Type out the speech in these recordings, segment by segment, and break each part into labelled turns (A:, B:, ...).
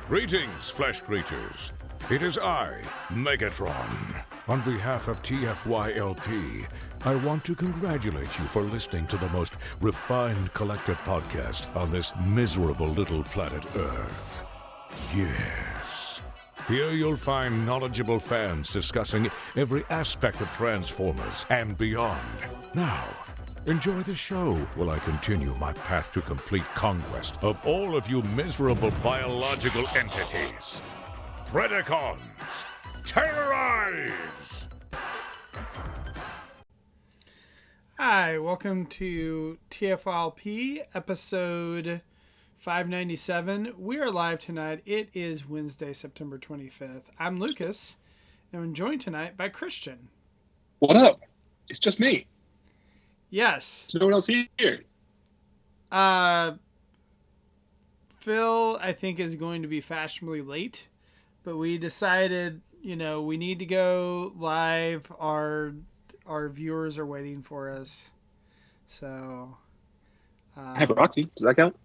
A: Greetings, flesh creatures. It is I, Megatron. On behalf of TFYLP, I want to congratulate you for listening to the most refined collective podcast on this miserable little planet Earth. Yes. Here you'll find knowledgeable fans discussing every aspect of Transformers and beyond. Now, enjoy the show while I continue my path to complete conquest of all of you miserable biological entities. Predacons, terrorize!
B: Hi, welcome to TFYLP episode 597. We are live tonight. It is Wednesday, September 25th. I'm Lucas, and I'm joined tonight by Christian.
C: What up? It's just me.
B: Yes.
C: There's no one else here.
B: Phil, I think, is going to be fashionably late, but we decided, we need to go live. Our viewers are waiting for us. So
C: I have Roxy. Does that count?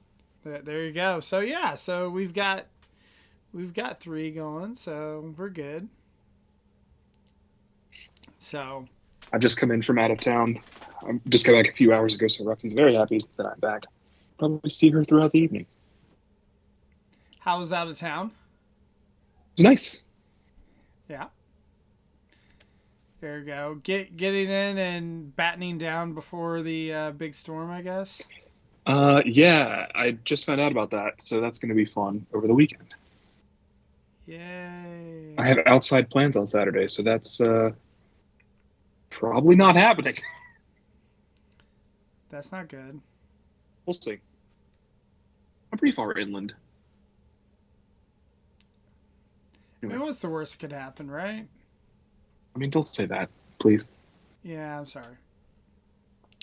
B: There you go. So yeah, so we've got three going, so we're good. So
C: I've just come in from out of town. I just got back a few hours ago, so Roxy's very happy that I'm back. Probably see her throughout the evening.
B: How was out of town?
C: It was nice.
B: Yeah. There you go. Getting in and battening down before the big storm, I guess.
C: Yeah, I just found out about that, so that's going to be fun over the weekend.
B: Yay!
C: I have outside plans on Saturday, so that's probably not happening.
B: That's not good.
C: We'll see. I'm pretty far inland.
B: I mean, what's the worst that could happen, right?
C: I mean, don't say that, please.
B: Yeah, I'm sorry.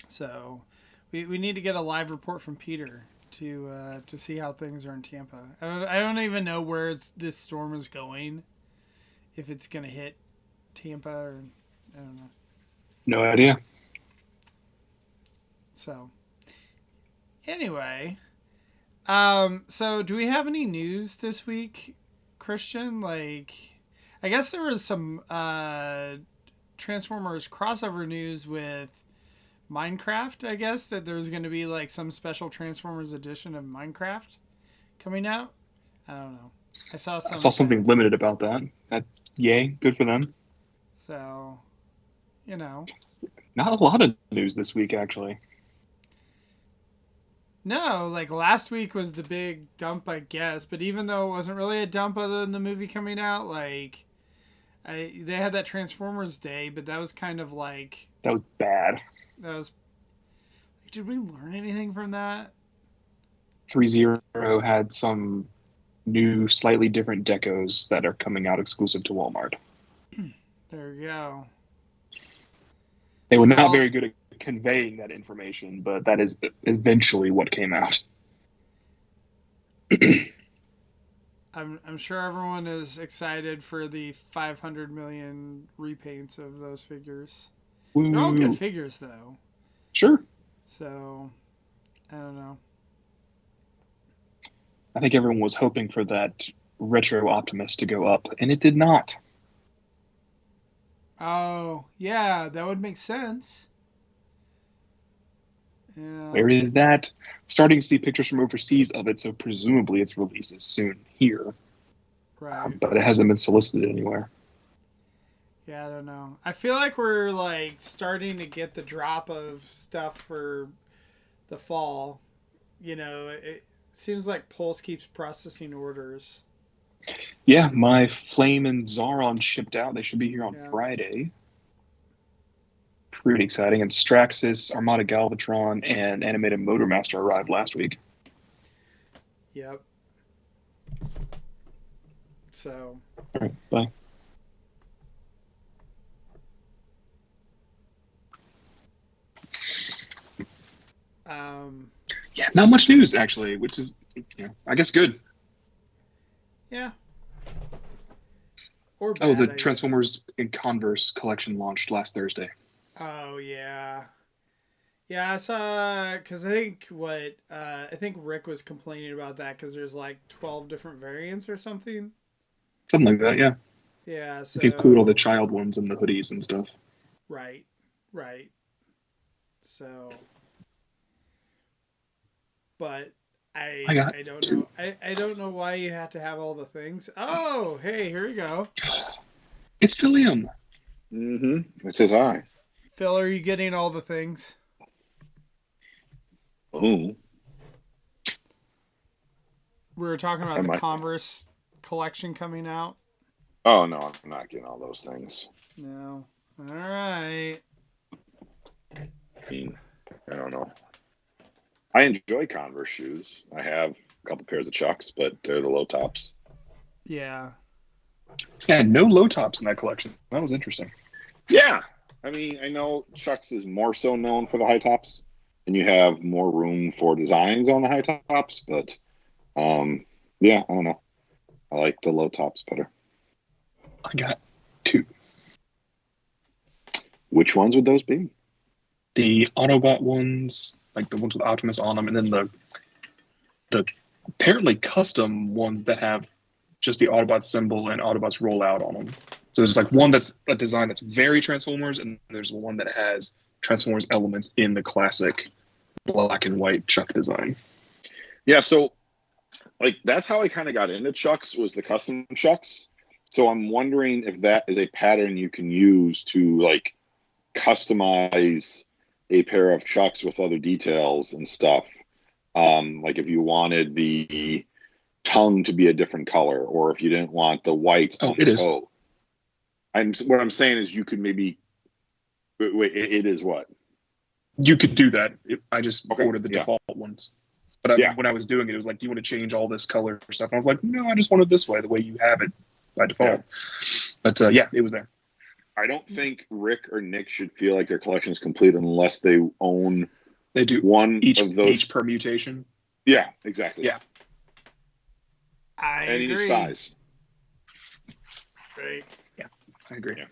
B: So, we need to get a live report from Peter to see how things are in Tampa. I don't even know where this storm is going. If it's gonna hit Tampa or I don't know.
C: No idea.
B: So, anyway, so do we have any news this week, Christian? Like, I guess there was some Transformers crossover news with Minecraft, I guess, that there's going to be like some special Transformers edition of Minecraft coming out. I don't know. I saw
C: something limited about that. Yay, good for them.
B: So,
C: Not a lot of news this week, actually.
B: No, like last week was the big dump, I guess. But even though it wasn't really a dump other than the movie coming out, like, they had that Transformers Day, but that was kind of like...
C: That was bad.
B: Did we learn anything from that?
C: 3.0 had some new, slightly different decos that are coming out exclusive to Walmart.
B: There you go.
C: They were not very good at conveying that information, but that is eventually what came out.
B: I'm sure everyone is excited for the 500 million repaints of those figures.
C: Ooh.
B: They're all good figures, though.
C: Sure.
B: So, I don't know.
C: I think everyone was hoping for that Retro Optimus to go up, and it did not.
B: Oh, yeah, that would make sense. Yeah.
C: Where is that? Starting to see pictures from overseas of it, so presumably its release is soon here.
B: Right.
C: But it hasn't been solicited anywhere.
B: Yeah, I don't know. I feel like we're like starting to get the drop of stuff for the fall. It seems like Pulse keeps processing orders.
C: Yeah, my Flame and Zaron shipped out. They should be here on Friday. Pretty exciting. And Straxus, Armada Galvatron, and Animated Motormaster arrived last week.
B: Yep. So.
C: All right, bye. Yeah, not much news, actually, which is, I guess good.
B: Yeah. Or bad,
C: Oh, the Transformers in Converse collection launched last Thursday.
B: Oh, yeah. Yeah, I saw because I think Rick was complaining about that because there's like 12 different variants or something.
C: Something like that, yeah.
B: Yeah,
C: If you include all the
B: so
C: child ones and the hoodies and stuff.
B: right, right. So, but
C: I got
B: I don't
C: two.
B: know. I don't know why you have to have all the things. Oh, hey, here we go.
C: It's Philium.
D: Mm-hmm. It says I.
B: Phil, are you getting all the things?
D: Oh,
B: We were talking about the
D: am I?
B: Converse collection coming out.
D: Oh no, I'm not getting all those things.
B: No. All right.
D: I mean, I don't know. I enjoy Converse shoes. I have a couple pairs of Chucks, but they're the low tops.
B: Yeah.
C: Yeah, no low tops in that collection. That was interesting.
D: Yeah, I mean, I know Chucks is more so known for the high tops, and you have more room for designs on the high tops. But yeah, I don't know. I like the low tops better.
C: I got two.
D: Which ones would those be?
C: The Autobot ones, like the ones with Optimus on them, and then the apparently custom ones that have just the Autobot symbol and Autobots roll out on them. So there's like one that's a design that's very Transformers, and there's one that has Transformers elements in the classic black and white Chuck design.
D: Yeah, so like that's how I kind of got into Chucks was the custom Chucks. So I'm wondering if that is a pattern you can use to like customize a pair of Chucks with other details and stuff. Like if you wanted the tongue to be a different color, or if you didn't want the white on the toe. What I'm saying is you could maybe wait. It is what
C: you could do that. I just ordered the
D: yeah.
C: default ones. But when I was doing it, it was like, do you want to change all this color stuff? And I was like, no, I just want it this way, the way you have it by default. Yeah. But yeah, it was there.
D: I don't think Rick or Nick should feel like their collection is complete unless they own.
C: They do
D: one of those
C: each permutation.
D: Yeah, exactly.
C: Yeah,
B: I
D: agree.
B: Any
D: size.
B: Right.
C: Yeah, I agree. Yeah.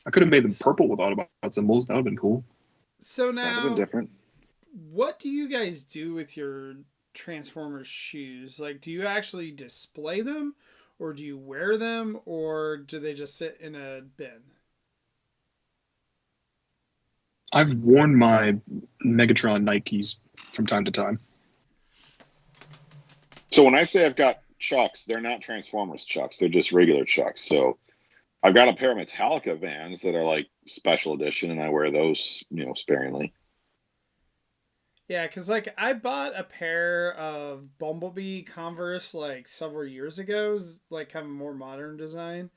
C: I could have made them purple with Autobot symbols. That would have been cool.
B: So now,
D: that would have been different.
B: What do you guys do with your Transformers shoes? Like, do you actually display them, or do you wear them, or do they just sit in a bin?
C: I've worn my Megatron Nikes from time to time.
D: So when I say I've got Chucks, they're not Transformers Chucks. They're just regular Chucks. So I've got a pair of Metallica Vans that are like special edition, and I wear those, sparingly.
B: Yeah, because like I bought a pair of Bumblebee Converse like several years ago, like kind of more modern design,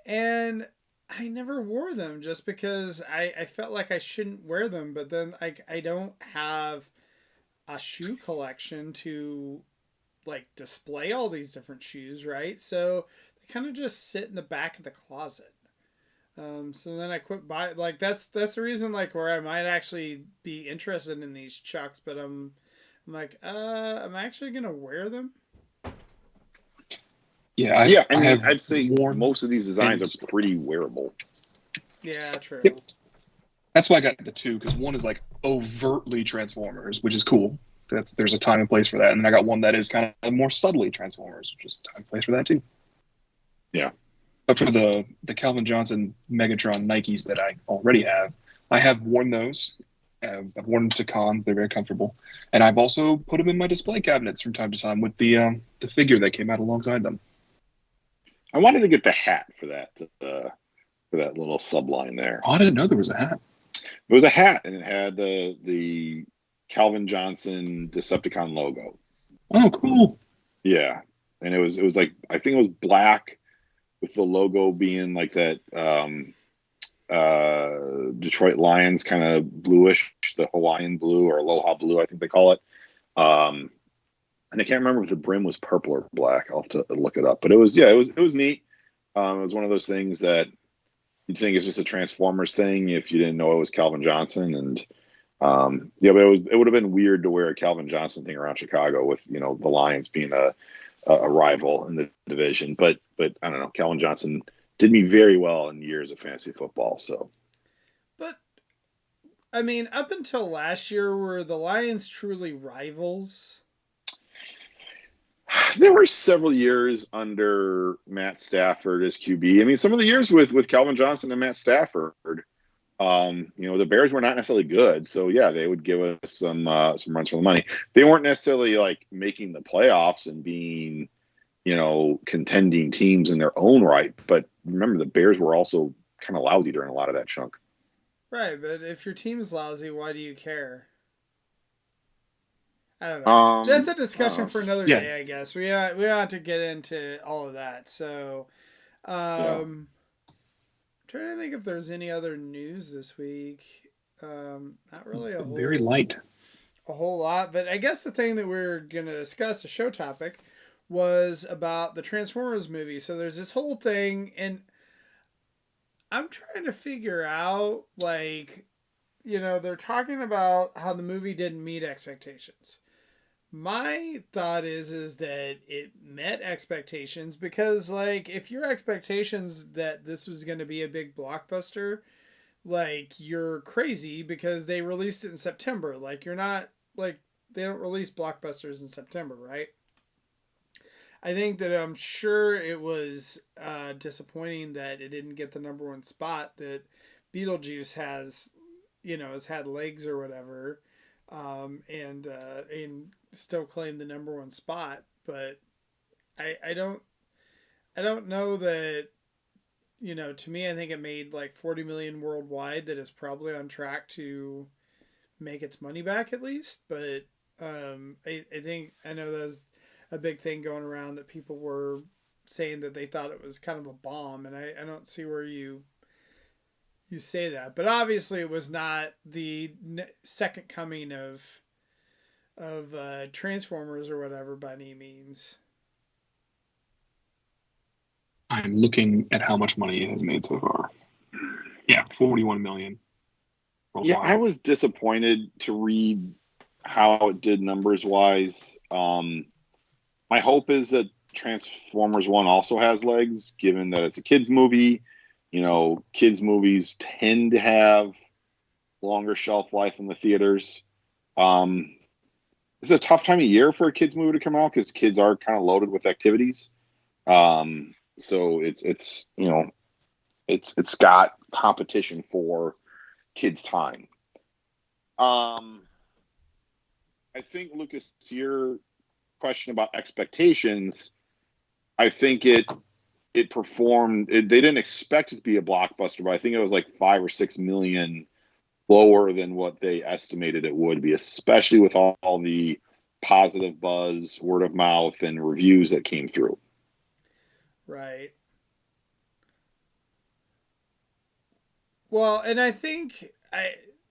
B: and I never wore them just because I felt like I shouldn't wear them. But then I don't have a shoe collection to like display all these different shoes, right? So they kind of just sit in the back of the closet. So then I quit buying. Like that's the reason like where I might actually be interested in these Chucks, but I'm like, I'm actually gonna wear them.
C: Yeah,
D: I'd say most of these designs are pretty wearable.
B: Yeah, true.
C: Yep. That's why I got the two, because one is like overtly Transformers, which is cool. There's a time and place for that, and then I got one that is kind of more subtly Transformers, which is time and place for that too.
D: Yeah.
C: But for the Calvin Johnson Megatron Nikes that I already have, I have worn those. I've worn them to cons. They're very comfortable. And I've also put them in my display cabinets from time to time with the figure that came out alongside them.
D: I wanted to get the hat for that little subline there.
C: Oh, I didn't know there was a hat.
D: It was a hat, and it had the Calvin Johnson Decepticon logo.
C: Oh, cool.
D: Yeah. And it was like, I think it was black with the logo being like that Detroit Lions kind of bluish, the Hawaiian blue or Aloha blue, I think they call it. And I can't remember if the brim was purple or black. I'll have to look it up. But it was neat. It was one of those things that you'd think is just a Transformers thing if you didn't know it was Calvin Johnson. And but it would have been weird to wear a Calvin Johnson thing around Chicago with, the Lions being a rival in the division, but I don't know. Calvin Johnson did me very well in years of fantasy football. So,
B: but I mean, up until last year, were the Lions truly rivals?
D: There were several years under Matt Stafford as QB. I mean, some of the years with Calvin Johnson and Matt Stafford, the Bears were not necessarily good. So yeah, they would give us some runs for the money. They weren't necessarily like making the playoffs and being, contending teams in their own right. But remember, the Bears were also kind of lousy during a lot of that chunk.
B: Right, but if your team's lousy, why do you care? I don't know. That's a discussion for another day, I guess. We ought to get into all of that. So, trying to think if there's any other news this week. Not really
C: very light.
B: A whole lot, but I guess the thing that we're gonna discuss, the show topic, was about the Transformers movie. So there's this whole thing, and I'm trying to figure out, they're talking about how the movie didn't meet expectations. My thought is that it met expectations because, if your expectations that this was going to be a big blockbuster, you're crazy because they released it in September. You're not, they don't release blockbusters in September, right? I think that I'm sure it was disappointing that it didn't get the number one spot that Beetlejuice has had legs or whatever, and still claim the number one spot. But I don't know that, to me, I think it made 40 million worldwide. That is probably on track to make its money back at least. But I know there's a big thing going around that people were saying that they thought it was kind of a bomb, and I don't see where you say that. But obviously it was not the second coming of Transformers or whatever by any means.
C: I'm looking at how much money it has made so far. Yeah, 41 million.
D: Yeah, I was disappointed to read how it did numbers wise. My hope is that Transformers 1 also has legs, given that it's a kids movie. Kids movies tend to have longer shelf life in the theaters. It's a tough time of year for a kids movie to come out because kids are kind of loaded with activities. So it's got competition for kids' time. I think, Lucas, your question about expectations, I think it performed. They didn't expect it to be a blockbuster, but I think it was 5 or 6 million lower than what they estimated it would be, especially with all the positive buzz, word of mouth, and reviews that came through.
B: Right. Well, and I think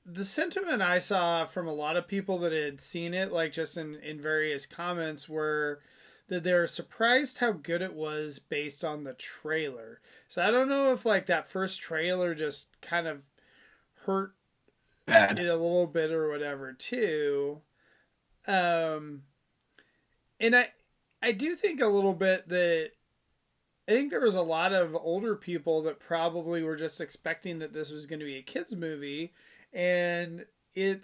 B: the sentiment I saw from a lot of people that had seen it, just in various comments, were that they were surprised how good it was based on the trailer. So I don't know if that first trailer just kind of hurt it a little bit or whatever too. And I do think a little bit that I think there was a lot of older people that probably were just expecting that this was going to be a kids movie, and I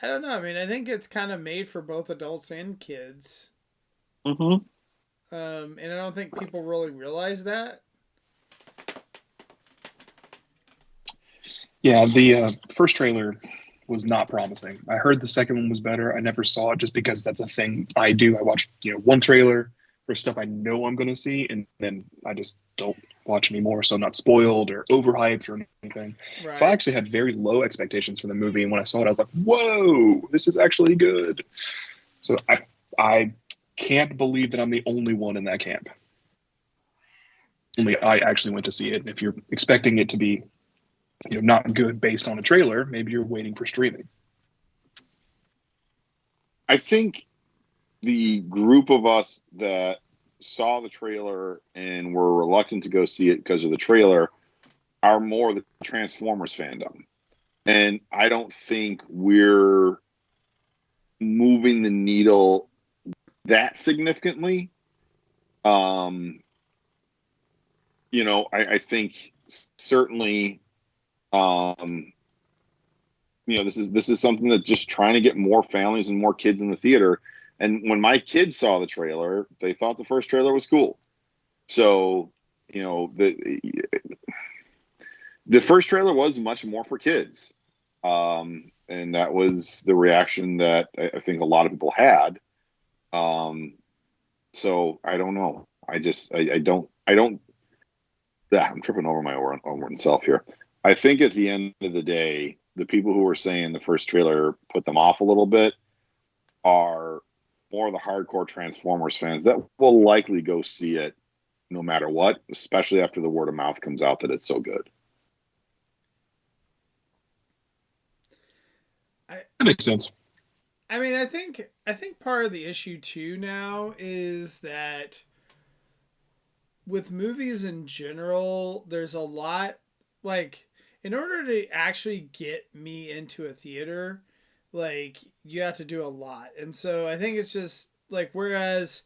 B: don't know. I mean, I think it's kind of made for both adults and kids.
C: Mm-hmm.
B: And I don't think people really realize that.
C: Yeah, the first trailer was not promising. I heard the second one was better. I never saw it just because that's a thing I do. I watch one trailer for stuff I know I'm going to see, and then I just don't watch anymore, so I'm not spoiled or overhyped or anything. Right. So I actually had very low expectations for the movie, and when I saw it, I was like, whoa, this is actually good. So I can't believe that I'm the only one in that camp. Only I actually went to see it. If you're expecting it to be not good based on a trailer, maybe you're waiting for streaming.
D: I think the group of us that saw the trailer and were reluctant to go see it because of the trailer are more the Transformers fandom. And I don't think we're moving the needle that significantly. I think certainly this is something that just trying to get more families and more kids in the theater. And when my kids saw the trailer, they thought the first trailer was cool. So, the first trailer was much more for kids. And that was the reaction that I think a lot of people had. So I don't know. I'm tripping over my own self here. I think at the end of the day, the people who were saying the first trailer put them off a little bit are more the hardcore Transformers fans that will likely go see it no matter what, especially after the word of mouth comes out that it's so good.
C: That makes sense.
B: I mean, I think part of the issue too now is that with movies in general, there's a lot, like, in order to actually get me into a theater, like, you have to do a lot. And so I think it's just like, whereas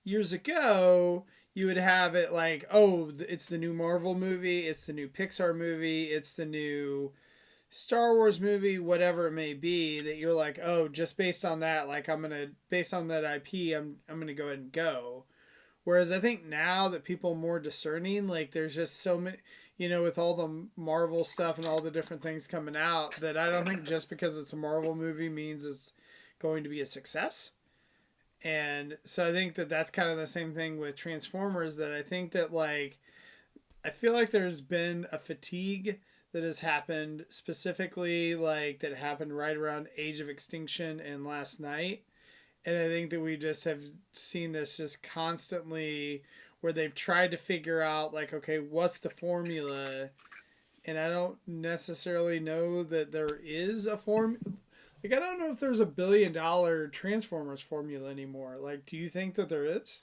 B: years ago you would have it like, oh, it's the new Marvel movie, it's the new Pixar movie, it's the new Star Wars movie, whatever it may be, that you're like, oh, just based on that, like, based on that IP, I'm gonna go ahead and go. Whereas I think now that people are more discerning, like, there's just so many, with all the Marvel stuff and all the different things coming out, that I don't think just because it's a Marvel movie means it's going to be a success. And so I think that that's kind of the same thing with Transformers, that I think that, like, I feel like there's been a fatigue that has happened, specifically, like, that happened right around Age of Extinction and Last Night. And I think that we just have seen this just constantly, where they've tried to figure out, like, okay, what's the formula? And I don't necessarily know that there is a like, I don't know if there's $1 billion Transformers formula anymore. Like, do you think that there is?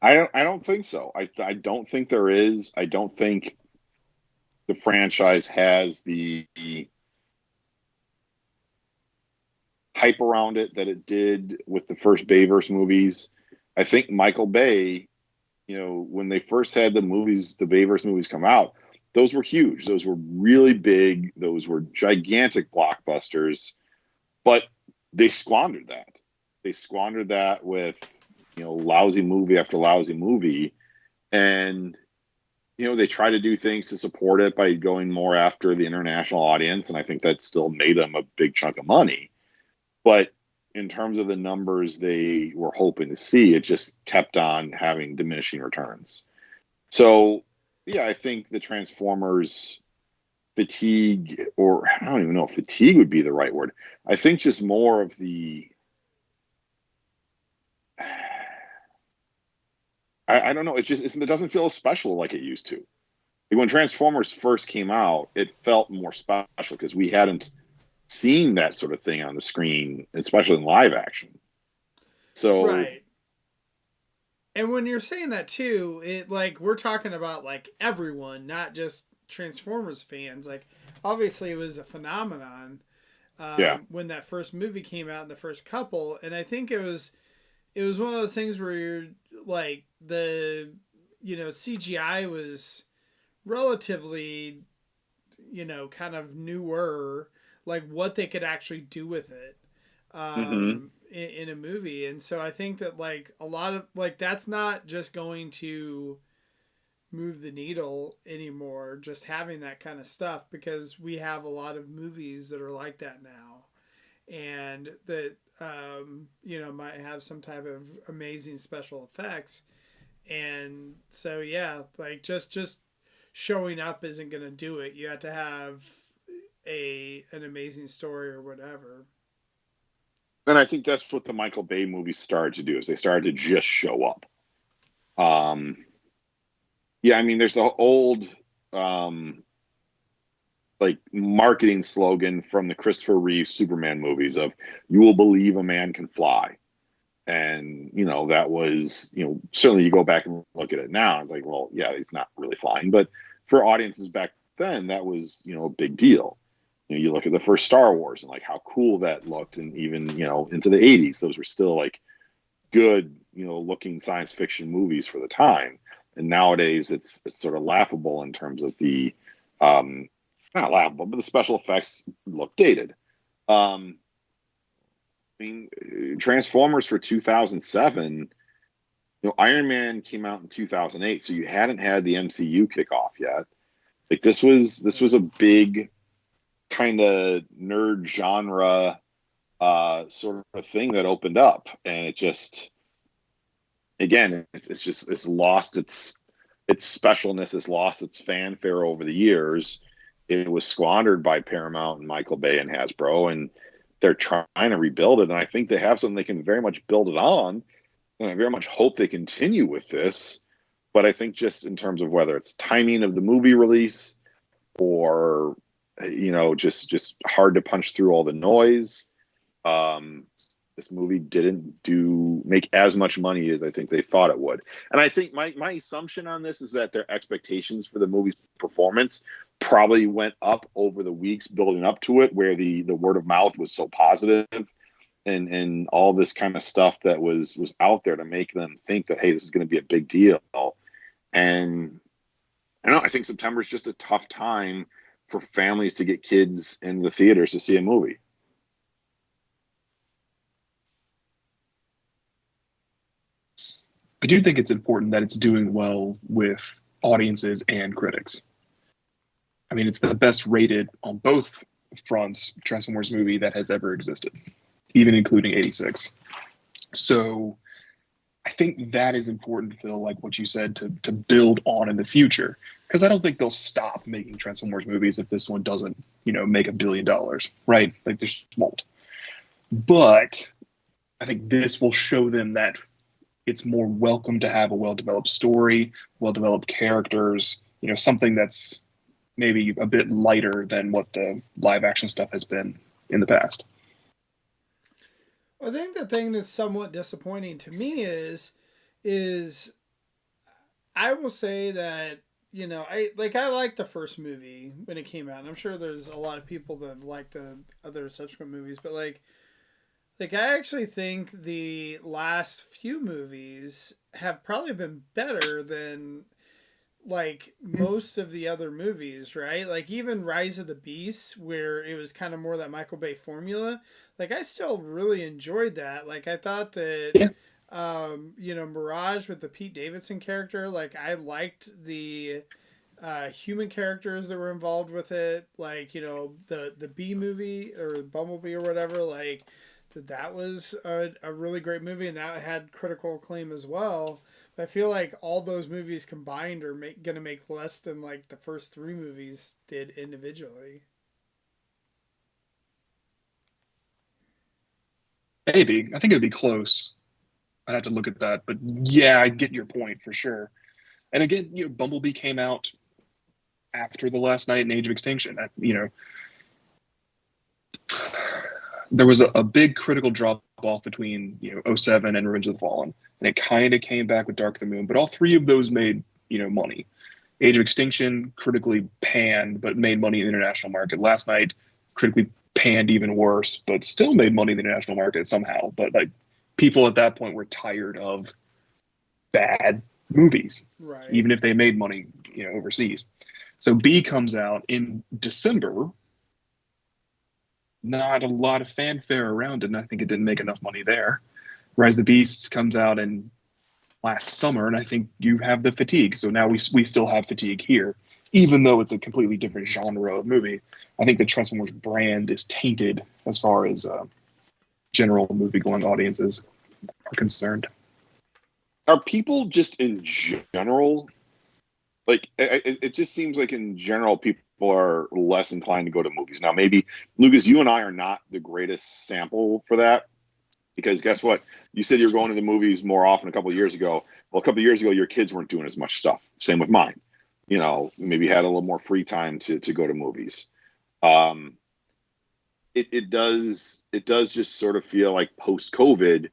D: I don't think so. I don't think there is. I don't think the franchise has the hype around it that it did with the first Bayverse movies. I think Michael Bay, when they first had the Bayverse movies come out, those were huge. Those were really big. Those were gigantic blockbusters, but they squandered that. They squandered that with, lousy movie after lousy movie. And, they try to do things to support it by going more after the international audience. And I think that still made them a big chunk of money. But in terms of the numbers they were hoping to see, it just kept on having diminishing returns. So, yeah, I think the Transformers fatigue, or I don't even know if fatigue would be the right word. I think just more of the, I don't know. It doesn't feel as special like it used to. When Transformers first came out, it felt more special because we hadn't seen that sort of thing on the screen, especially in live action. So,
B: right. And when you're saying that too, it, like, we're talking about, like, everyone, not just Transformers fans. Like, obviously it was a phenomenon when that first movie came out in the first couple, and I think it was one of those things where you're like, the CGI was relatively kind of newer, like what they could actually do with it in a movie. And so I think that, like, a lot of, like, that's not just going to move the needle anymore, just having that kind of stuff, because we have a lot of movies that are like that now, and that might have some type of amazing special effects. And so, yeah, like, just showing up isn't going to do it. You have to have an amazing story or whatever.
D: And I think that's what the Michael Bay movies started to do, is they started to just show up. Yeah, I mean, there's the old like marketing slogan from the Christopher Reeve Superman movies of "You will believe a man can fly," and that was certainly, you go back and look at it now, it's like, well, yeah, he's not really flying, but for audiences back then, that was a big deal. You look at the first Star Wars and, like, how cool that looked, and even into the 80s, those were still, like, good looking science fiction movies for the time. And nowadays it's sort of laughable in terms of the not laughable, but the special effects look dated. I mean, Transformers for 2007, Iron Man came out in 2008, so you hadn't had the MCU kickoff yet. Like this was a big kind of nerd genre sort of thing that opened up, and it just, again, it's lost its specialness, it's lost its fanfare over the years. It was squandered by Paramount and Michael Bay and Hasbro, and they're trying to rebuild it. And I think they have something they can very much build it on, and I very much hope they continue with this. But I think just in terms of whether it's timing of the movie release or just hard to punch through all the noise, this movie didn't make as much money as I think they thought it would. And I think my assumption on this is that their expectations for the movie's performance probably went up over the weeks building up to it, where the word of mouth was so positive, and all this kind of stuff that was out there to make them think that, hey, this is going to be a big deal. And I think September is just a tough time for families to get kids in the theaters to see a movie.
C: I do think it's important that it's doing well with audiences and critics. I mean, it's the best rated on both fronts Transformers movie that has ever existed, even including 86. So I think that is important, Phil, like what you said, to build on in the future. Because I don't think they'll stop making Transformers movies if this one doesn't, make $1 billion, right? Like, they just won't. But I think this will show them that it's more welcome to have a well-developed story, well-developed characters, something that's maybe a bit lighter than what the live action stuff has been in the past.
B: I think the thing that's somewhat disappointing to me is I will say that, I like the first movie when it came out. And I'm sure there's a lot of people that like the other subsequent movies, but I actually think the last few movies have probably been better than most of the other movies, right? Like even Rise of the Beast, where it was kind of more that Michael Bay formula. I still really enjoyed that. I thought that, Mirage with the Pete Davidson character, I liked the human characters that were involved with it. The Bee movie or Bumblebee or whatever, that was a really great movie, and that had critical acclaim as well. But I feel like all those movies combined are going to make less than the first three movies did individually.
C: Maybe. I think it'd be close. I'd have to look at that. But yeah, I get your point for sure. And again, Bumblebee came out after The Last Night in Age of Extinction. There was a big critical drop off between 07 and Revenge of the Fallen, and it kind of came back with Dark of the Moon. But all three of those made money. Age of Extinction critically panned, but made money in the international market. Last Night critically panned even worse, but still made money in the international market somehow. But people at that point were tired of bad movies,
B: right?
C: Even if they made money overseas. So B comes out in December. Not a lot of fanfare around it, and I think it didn't make enough money there. Rise of the Beasts comes out in last summer, and I think you have the fatigue. So now we still have fatigue here, even though it's a completely different genre of movie. I think the Transformers brand is tainted as far as general movie-going audiences are concerned.
D: Are people just in general, it just seems like in general people are less inclined to go to movies. Now, maybe, Lucas, you and I are not the greatest sample for that, because guess what? You said you're going to the movies more often a couple of years ago. Well, a couple of years ago, your kids weren't doing as much stuff. Same with mine. Maybe had a little more free time to go to movies. It does just sort of feel like post-COVID,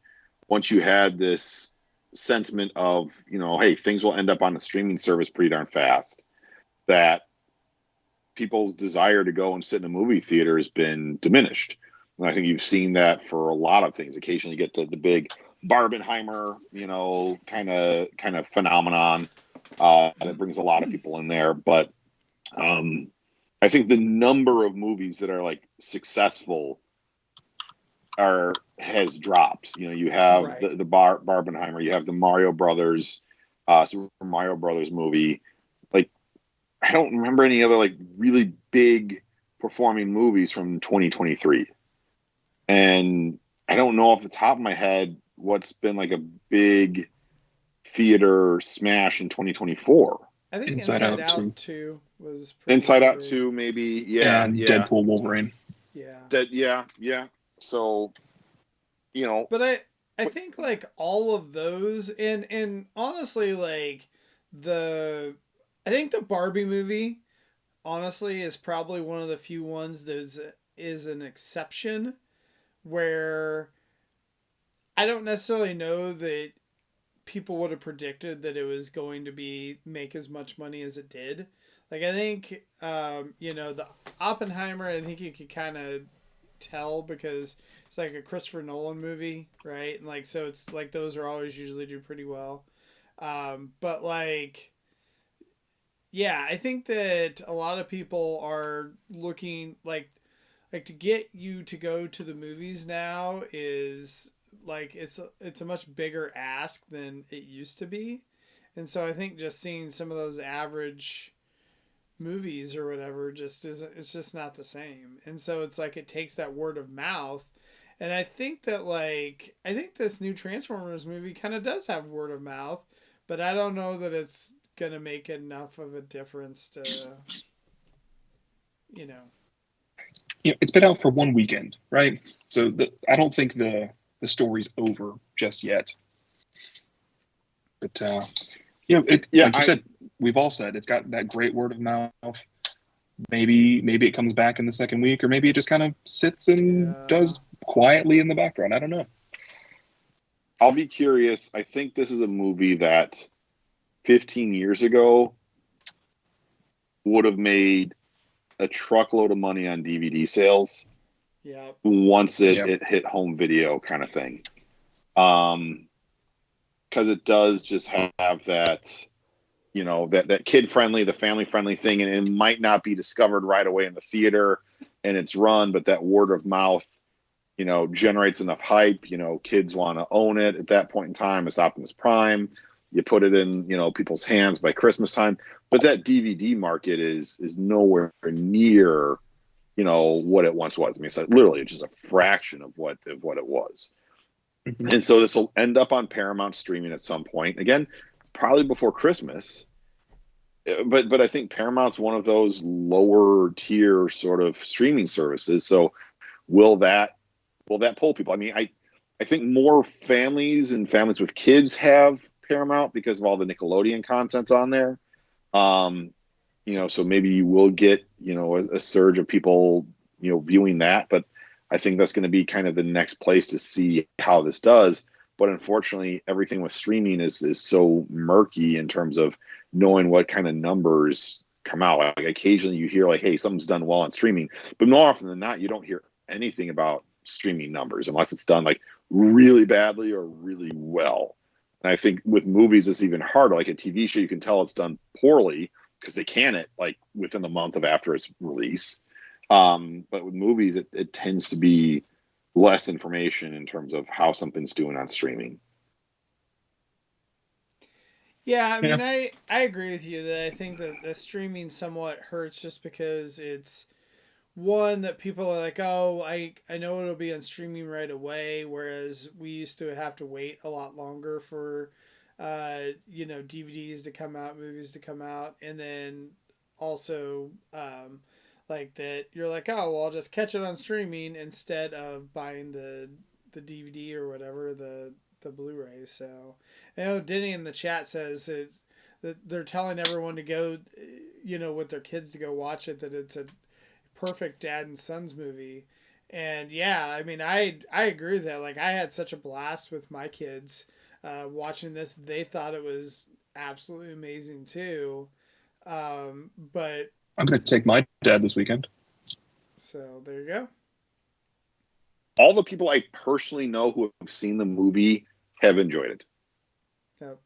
D: once you had this sentiment of, hey, things will end up on the streaming service pretty darn fast, that people's desire to go and sit in a movie theater has been diminished. And I think you've seen that for a lot of things. Occasionally you get the big Barbenheimer, kind of phenomenon. that brings a lot of people in there. But I think the number of movies that are like successful has dropped. You know, you have
B: Right.
D: the Barbenheimer, you have the Mario Brothers, Super Mario Brothers movie. Like, I don't remember any other like really big performing movies from 2023, and I don't know off the top of my head what's been like a big theater smash in 2024.
B: I think
C: Inside
B: Inside
C: Out
B: Out
C: 2
B: 2 was pretty
D: Inside Out
B: big.
D: 2, maybe. Yeah,
C: and
D: yeah.
C: Deadpool Wolverine.
B: Yeah.
D: Yeah. So, you know,
B: But I think like all of those and honestly like the I think the Barbie movie honestly is probably one of the few ones that is an exception where I don't necessarily know that people would have predicted that it was going to be make as much money as it did. Like I think the Oppenheimer, I think you could kind of tell because it's like a Christopher Nolan movie, right? And like so it's like those are always usually do pretty well. But like yeah, I think that a lot of people are looking like to get you to go to the movies now is like it's a much bigger ask than it used to be. And so I think just seeing some of those average movies or whatever just isn't it's just not the same. And so it's like it takes that word of mouth. And I think that like I think this new Transformers movie kind of does have word of mouth, but I don't know that it's gonna make enough of a difference to you know.
C: It's been out for one weekend, right? So I don't think the story's over just yet. But like you said, we've all said it's got that great word of mouth. Maybe it comes back in the second week, or maybe it just kind of sits and does quietly in the background. I don't know.
D: I'll be curious. I think this is a movie that 15 years ago would have made a truckload of money on DVD sales.
B: Yeah.
D: Once it hit home video kind of thing. Because it does just have that, that kid friendly, the family friendly thing, and it might not be discovered right away in the theater and it's run, but that word of mouth, generates enough hype. Kids want to own it at that point in time. It's Optimus Prime. You put it in, people's hands by Christmas time. But that DVD market is nowhere near, what it once was. I mean, it's like literally just a fraction of what it was. Mm-hmm. And so this will end up on Paramount streaming at some point. Again, probably before Christmas. But I think Paramount's one of those lower tier sort of streaming services. So will that pull people? I mean, I think more families and families with kids have Paramount because of all the Nickelodeon content on there. So maybe you will get, a surge of people, viewing that. But I think that's going to be kind of the next place to see how this does. But unfortunately, everything with streaming is so murky in terms of knowing what kind of numbers come out. Like occasionally you hear like, hey, something's done well on streaming. But more often than not, you don't hear anything about streaming numbers unless it's done like really badly or really well. And I think with movies, it's even harder. Like a TV show, you can tell it's done poorly because they can it like within the month of after its release. But with movies, it tends to be less information in terms of how something's doing on streaming.
B: Yeah, I mean, I agree with you that I think that the streaming somewhat hurts just because it's one that people are like, oh, I know it'll be on streaming right away, whereas we used to have to wait a lot longer for, DVDs to come out, movies to come out, and then also, like that you're like, oh, well, I'll just catch it on streaming instead of buying the DVD or whatever the Blu-ray. So I know Denny in the chat says that they're telling everyone to go, with their kids to go watch it, that it's a perfect dad and sons movie. And yeah, I mean, I agree with that. Like I had such a blast with my kids watching this. They thought it was absolutely amazing too. But
C: I'm going to take my dad this weekend.
B: So there you go.
D: All the people I personally know who have seen the movie have enjoyed it.
B: Yep.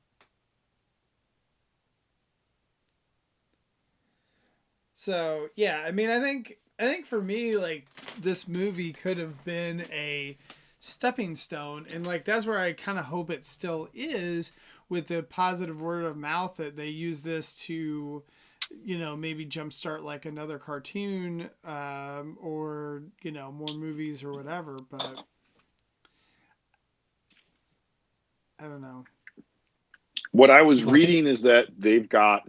B: So yeah, I mean, I think for me, like, this movie could have been a stepping stone, and like that's where I kind of hope it still is, with the positive word of mouth that they use this to, maybe jumpstart like another cartoon, or more movies or whatever. But I don't know.
D: What I was reading is that they've got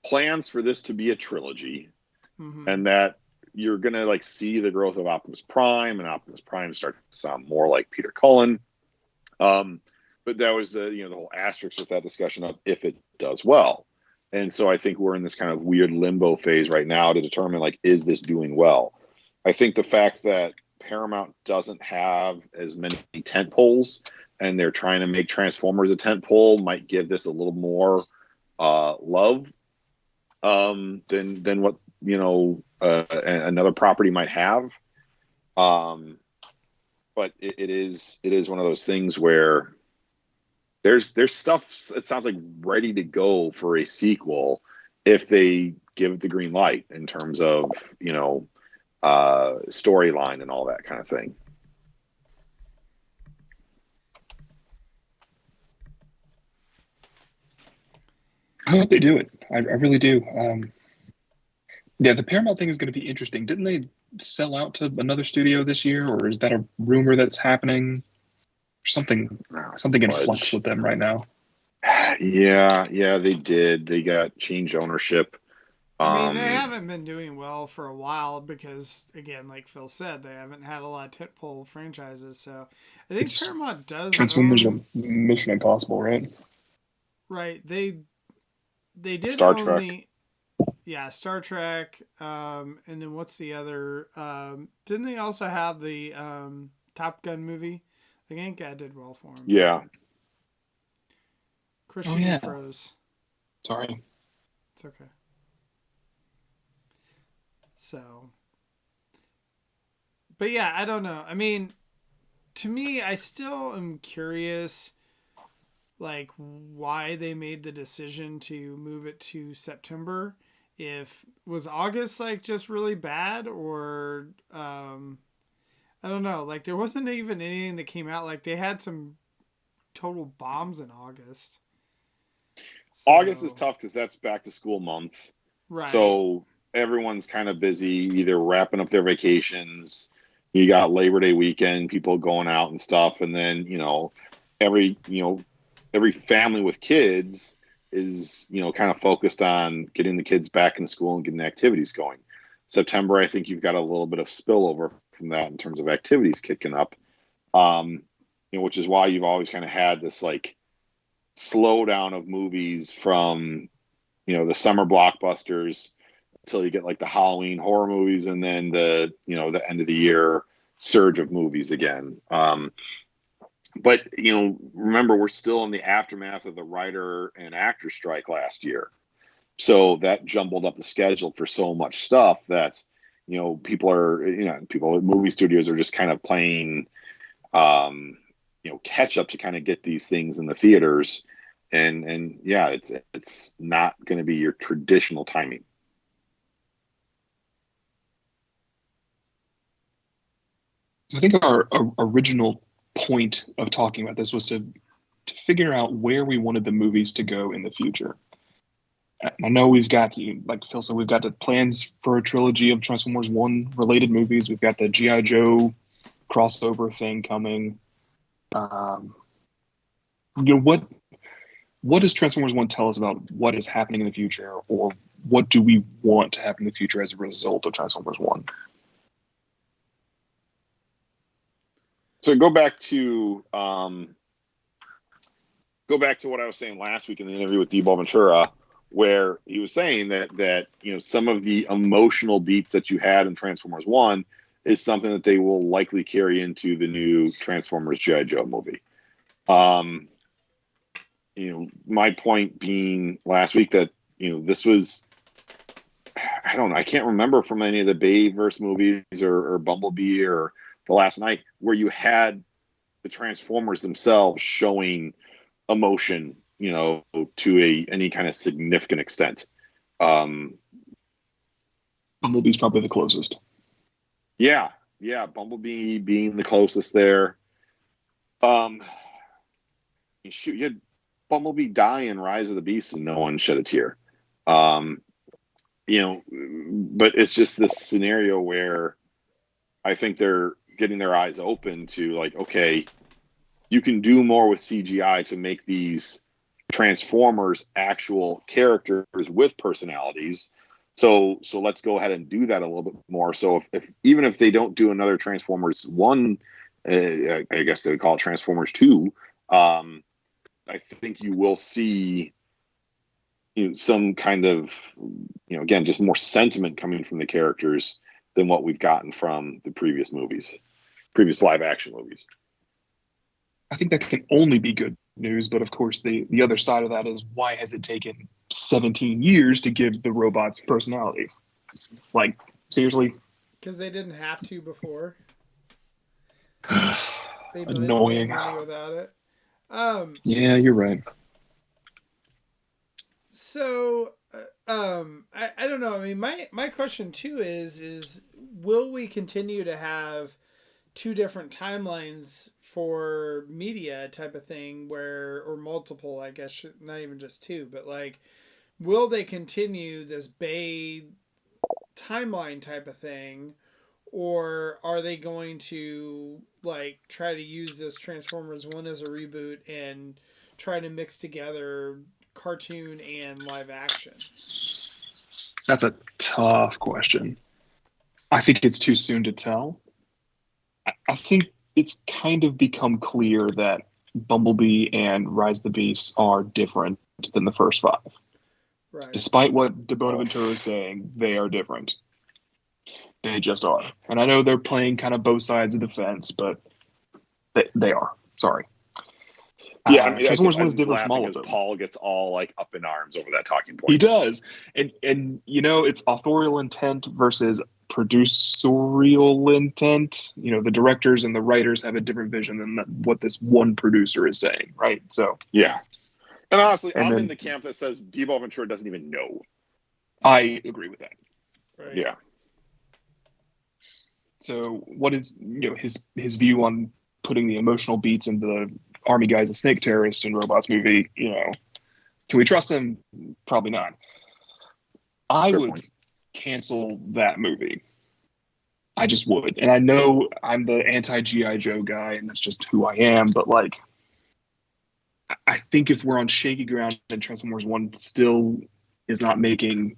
D: plans for this to be a trilogy,
B: Mm-hmm.
D: and that you're gonna like see the growth of Optimus Prime, and Optimus Prime start to sound more like Peter Cullen. But that was the the whole asterisk with that discussion of if it does well. And so I think we're in this kind of weird limbo phase right now to determine, like, is this doing well? I think the fact that Paramount doesn't have as many tent poles, and they're trying to make Transformers a tent pole, might give this a little more love than what another property might have. But it is one of those things where there's stuff that sounds like ready to go for a sequel if they give it the green light in terms of storyline and all that kind of thing.
E: I hope they do it. I really do. Yeah, the Paramount thing is going to be interesting. Didn't they sell out to another studio this year, or is that a rumor that's happening? Something in flux with them right now.
D: Yeah, they did. They got changed ownership.
B: I mean, they haven't been doing well for a while because, again, like Phil said, they haven't had a lot of tentpole franchises. So I think Paramount does
E: Transformers
B: own...
E: Mission Impossible, right?
B: Right. They did
D: Star
B: own
D: Trek.
B: Star Trek. And then what's the other? Didn't they also have the Top Gun movie? I think that did well for them.
D: Yeah.
B: Christian, you froze.
E: Sorry.
B: It's okay. So, but yeah, I don't know. I mean, to me, I still am curious, like, why they made the decision to move it to September. If was August like just really bad, or I don't know. Like, there wasn't even anything that came out. Like, they had some total bombs in August.
D: So, August is tough because that's back to school month.
B: Right.
D: So everyone's kind of busy, either wrapping up their vacations. You got Labor Day weekend, people going out and stuff, and then every family with kids is kind of focused on getting the kids back into school and getting activities going. September, I think you've got a little bit of spillover from that in terms of activities kicking up, which is why you've always kind of had this like slowdown of movies from the summer blockbusters until you get like the Halloween horror movies, and then the end of the year surge of movies again. But remember, we're still in the aftermath of the writer and actor strike last year, so that jumbled up the schedule for so much stuff that people at movie studios are just kind of playing catch up to kind of get these things in the theaters, and yeah, it's not going to be your traditional timing.
E: I think our original point of talking about this was to figure out where we wanted the movies to go in the future. I know we've got, like Phil said, we've got the plans for a trilogy of Transformers 1 related movies. We've got the G.I. Joe crossover thing coming. What does Transformers 1 tell us about what is happening in the future, or what do we want to happen in the future as a result of Transformers 1?
D: So go back to what I was saying last week in the interview with Debo Ventura, where he was saying that some of the emotional beats that you had in Transformers 1 is something that they will likely carry into the new Transformers G.I. Joe movie. My point being last week that this was, I don't know, I can't remember from any of the Bayverse movies or Bumblebee or The Last Night where you had the Transformers themselves showing emotion, to any kind of significant extent.
E: Bumblebee's probably the closest.
D: Yeah, Bumblebee being the closest there. Shoot, you had Bumblebee die in Rise of the Beast and no one shed a tear. But it's just this scenario where I think they're getting their eyes open to like, okay, you can do more with CGI to make these Transformers actual characters with personalities. So let's go ahead and do that a little bit more. So if even if they don't do another Transformers 1, I guess they would call it Transformers 2, I think you will see some kind of, again, just more sentiment coming from the characters than what we've gotten from the previous live action movies.
E: I think that can only be good news, but of course the other side of that is, why has it taken 17 years to give the robots personalities? Like, seriously?
B: Because they didn't have to before. They
E: Annoying.
B: made money without it.
E: Yeah, you're right.
B: So, I don't know. I mean, my question too is will we continue to have two different timelines for media type of thing, or multiple, I guess, not even just two, but like, will they continue this Bay timeline type of thing, or are they going to like try to use this Transformers 1 as a reboot and try to mix together cartoon and live action?
E: That's a tough question. I think it's too soon to tell. I think it's kind of become clear that Bumblebee and Rise of the Beasts are different than the first 5.
B: Right.
E: Despite what De Bonaventura is saying, they are different. They just are. And I know they're playing kind of both sides of the fence, but they are. Sorry.
D: Yeah, I mean,
E: Transformers 1 is different from all of them.
D: Paul gets all like up in arms over that talking point.
E: He does. And it's authorial intent versus producerial intent. The directors and the writers have a different vision than what this one producer is saying, right? So
D: yeah. And honestly, I'm in the camp that says De Bonaventura doesn't even know.
E: I agree with that.
B: Right.
D: Yeah.
E: So what is his view on putting the emotional beats into the army guy's a snake terrorist in Robots movie? Can we trust him? Probably not. I would cancel that movie. I just would. And I know I'm the anti-G.I. Joe guy, and that's just who I am, but like, I think if we're on shaky ground and Transformers 1 still is not making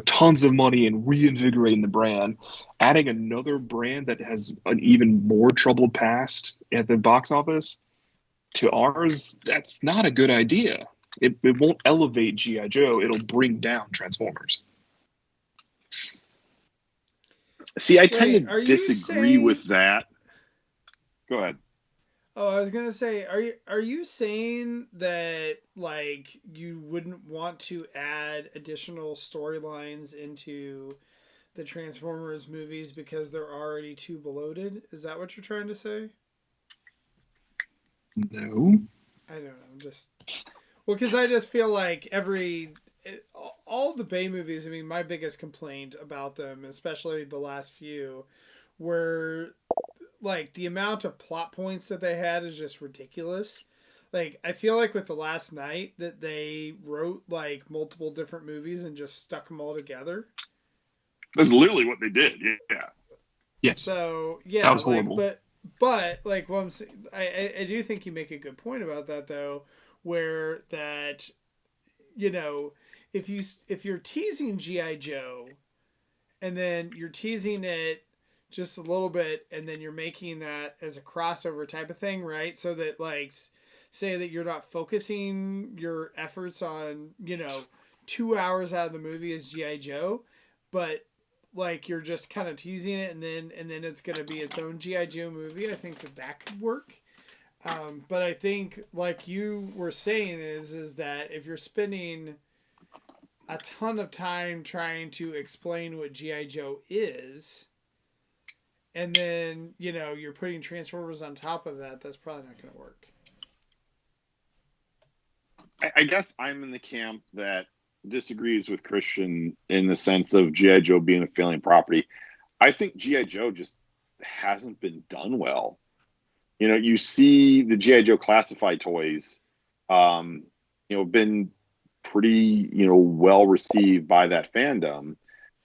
E: tons of money and reinvigorating the brand, adding another brand that has an even more troubled past at the box office to ours, that's not a good idea. It won't elevate G.I. Joe. It'll bring down Transformers.
D: See, I tend to disagree with that. Go ahead.
B: Oh, I was gonna say, are you saying that like you wouldn't want to add additional storylines into the Transformers movies because they're already too bloated? Is that what you're trying to say?
E: No.
B: I don't know. Because I just feel like all the Bay movies. I mean, my biggest complaint about them, especially the last few, were like the amount of plot points that they had is just ridiculous. Like, I feel like with The Last Night that they wrote like multiple different movies and just stuck them all together.
D: That's literally what they did. Yeah.
E: Yes.
B: So yeah,
E: that was horrible.
B: But like, well, I do think you make a good point about that though, where that if you're teasing G.I. Joe, and then you're teasing it just a little bit, and then you're making that as a crossover type of thing, right? So that like, say that you're not focusing your efforts on 2 hours out of the movie as G.I. Joe, but like you're just kind of teasing it, and then it's going to be its own G.I. Joe movie. I think that could work. But I think, like you were saying, is that if you're spending a ton of time trying to explain what G.I. Joe is, and then, you're putting Transformers on top of that, that's probably not going to work.
D: I guess I'm in the camp that disagrees with Christian in the sense of GI Joe being a failing property. I think GI Joe just hasn't been done well. You know, you see the GI Joe classified toys, been pretty, well received by that fandom,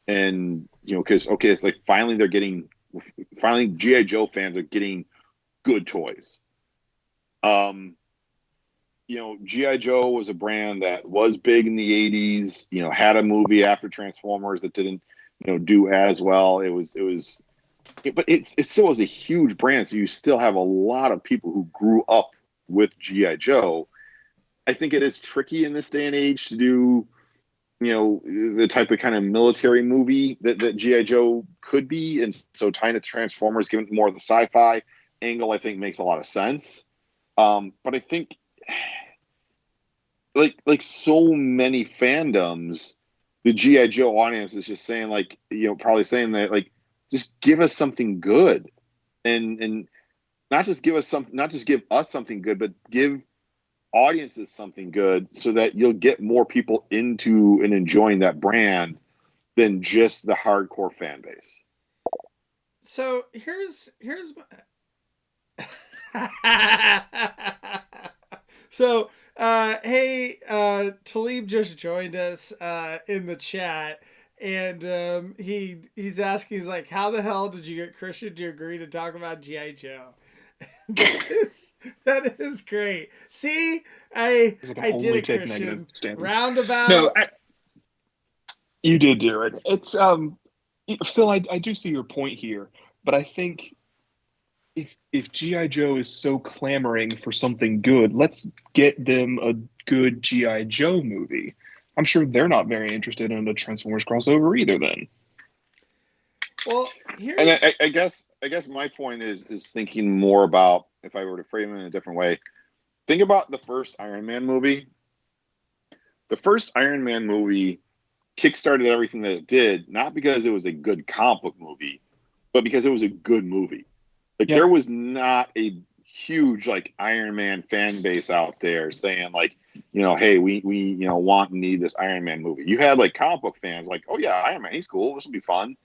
D: and because it's like finally GI Joe fans are getting good toys. GI Joe was a brand that was big in the 80s, had a movie after Transformers that didn't, do as well. But it still was a huge brand. So you still have a lot of people who grew up with GI Joe. I think it is tricky in this day and age to do, the type of kind of military movie that GI Joe could be. And so tying it to Transformers, giving it more of the sci-fi angle, I think makes a lot of sense. But I think like so many fandoms, the GI Joe audience is just saying probably saying that just give us something good, and not just give us something good, but give audiences something good so that you'll get more people into and enjoying that brand than just the hardcore fan base.
B: So here's so hey, Talib just joined us in the chat, and he's asking, he's like, how the hell did you get Christian to agree to talk about GI Joe? that is great. See, I did it, Christian. Roundabout.
E: No, you did do it. It's Phil, I do see your point here, but I think if GI Joe is so clamoring for something good, let's get them a good GI Joe movie. I'm sure they're not very interested in a Transformers crossover either. Then,
B: well,
D: and I guess my point is thinking more about, if I were to frame it in a different way, think about the first Iron Man movie. The first Iron Man movie kickstarted everything that it did, not because it was a good comic book movie, but because it was a good movie. There was not a huge Iron Man fan base out there saying hey, we want and need this Iron Man movie. You had comic book fans oh yeah, Iron Man, he's cool, this will be fun.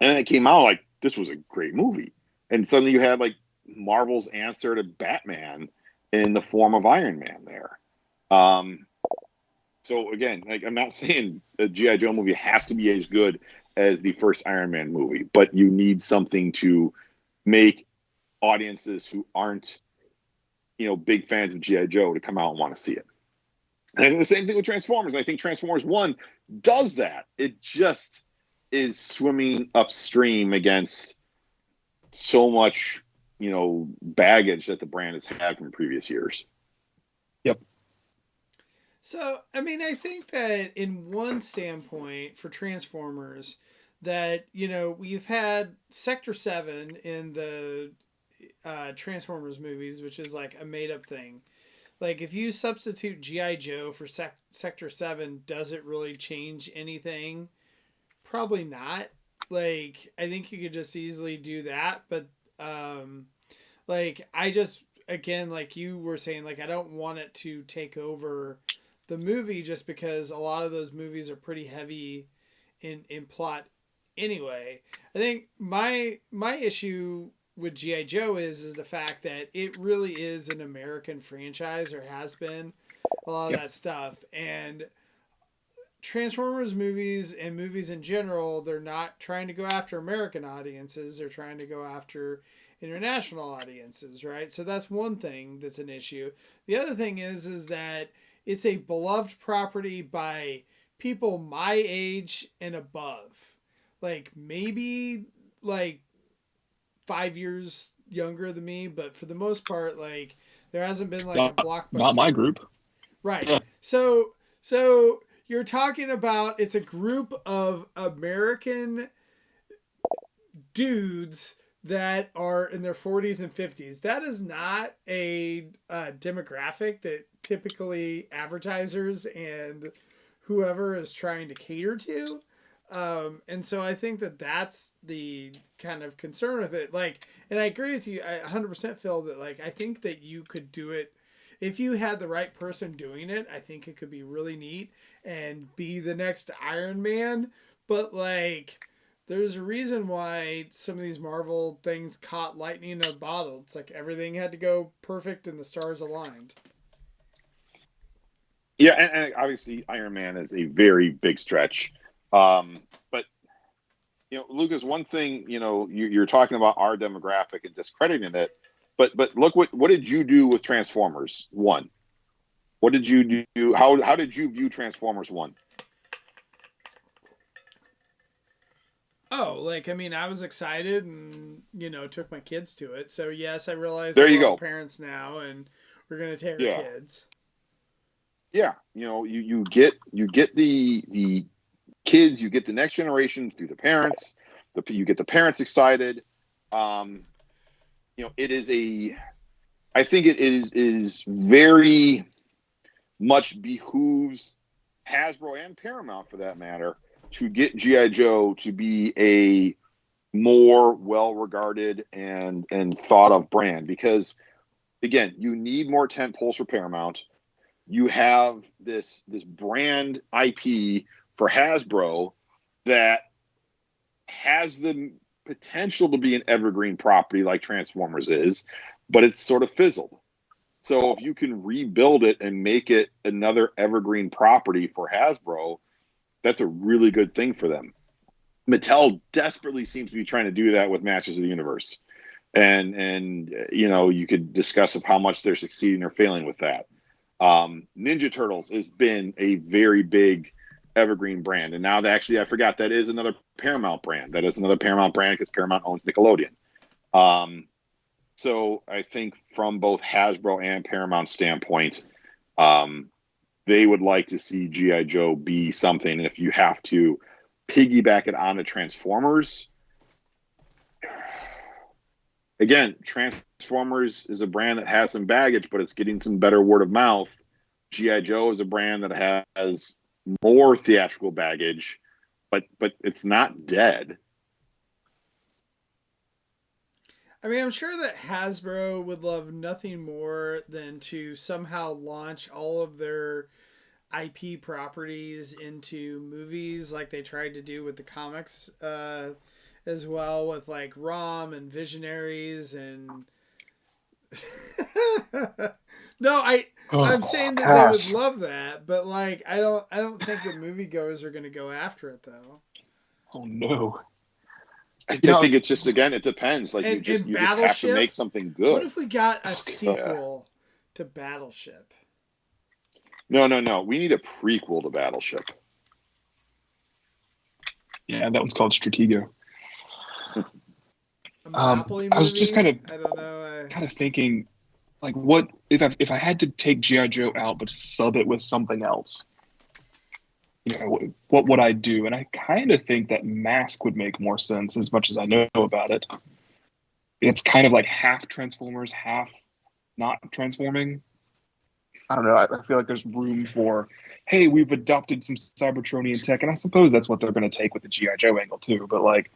D: And then it came out this was a great movie. And suddenly you had Marvel's answer to Batman in the form of Iron Man there. So again, I'm not saying a G.I. Joe movie has to be as good as the first Iron Man movie, but you need something to make audiences who aren't, big fans of G.I. Joe to come out and want to see it. And the same thing with Transformers. I think Transformers 1 does that. It just is swimming upstream against so much, baggage that the brand has had from previous years.
E: Yep.
B: So, I mean, I think that in one standpoint for Transformers, that, we've had Sector 7 in the Transformers movies, which is a made-up thing. If you substitute G.I. Joe for Sector 7, does it really change anything? Probably not. I think you could just easily do that, but I just, again, you were saying, I don't want it to take over the movie, just because a lot of those movies are pretty heavy in plot anyway. I think my issue with G.I. Joe is the fact that it really is an American franchise, or has been a lot of that stuff. And Transformers movies and movies in general, they're not trying to go after American audiences. They're trying to go after international audiences, right? So that's one thing that's an issue. The other thing is that it's a beloved property by people my age and above. Maybe 5 years younger than me, but for the most part, there hasn't been a blockbuster.
E: Not my group.
B: Right.
E: Yeah.
B: So you're talking about, it's a group of American dudes that are in their 40s and 50s. That is not a demographic that typically advertisers and whoever is trying to cater to. And so I think that that's the kind of concern with it. And I agree with you 100%, Phil, that I think that you could do it. if you had the right person doing it, I think it could be really neat and be the next Iron Man. But like, there's a reason why some of these Marvel things caught lightning in a bottle. It's like everything had to go perfect and the stars aligned.
D: Yeah, and obviously Iron Man is a very big stretch. But Lucas, one thing, you're talking about our demographic and discrediting it, but look what did you do with Transformers 1? What did you do? How did you view Transformers 1?
B: Oh, like, I mean, I was excited and, took my kids to it. So, yes, I realize
D: There
B: that
D: you
B: we're
D: go.
B: all parents now and we're going to take
D: Yeah.
B: our kids.
D: Yeah, you get the kids, you get the next generation through the parents. You get the parents excited. It is I think it is very much behooves Hasbro and Paramount, for that matter, to get G.I. Joe to be a more well-regarded and thought of brand, because again, you need more tent poles for Paramount. You have this brand IP for Hasbro that has the potential to be an evergreen property like Transformers is, but it's sort of fizzled. So if you can rebuild it and make it another evergreen property for Hasbro, that's a really good thing for them. Mattel desperately seems to be trying to do that with Masters of the Universe. And you could discuss of how much they're succeeding or failing with that. Ninja Turtles has been a very big evergreen brand, and now I forgot that is another Paramount brand. That is another Paramount brand because Paramount owns Nickelodeon. So I think from both Hasbro and Paramount standpoint, they would like to see G.I. Joe be something. And if you have to piggyback it onto Transformers, again, Transformers is a brand that has some baggage, but it's getting some better word of mouth. G.I. Joe is a brand that has more theatrical baggage, but it's not dead.
B: I mean, I'm sure that Hasbro would love nothing more than to somehow launch all of their IP properties into movies like they tried to do with the comics as well, with like ROM and Visionaries and no, I'm saying that they would love that, but like I don't think the moviegoers are going to go after it though.
E: Oh no.
D: I think it's just, again, it depends. Like, you just have to make something good.
B: What if we got a sequel to Battleship?
D: No. We need a prequel to Battleship.
E: Yeah, that one's called Stratego.
B: A Monopoly movie?
E: I was just
B: I don't know.
E: kind of thinking, like, what if I had to take G.I. Joe out but sub it with something else? What would I do? And I kind of think that Mask would make more sense, as much as I know about it. It's kind of like half Transformers, half not transforming. I don't know. I feel like there's room for, hey, we've adopted some Cybertronian tech, and I suppose that's what they're going to take with the G.I. Joe angle too. But like,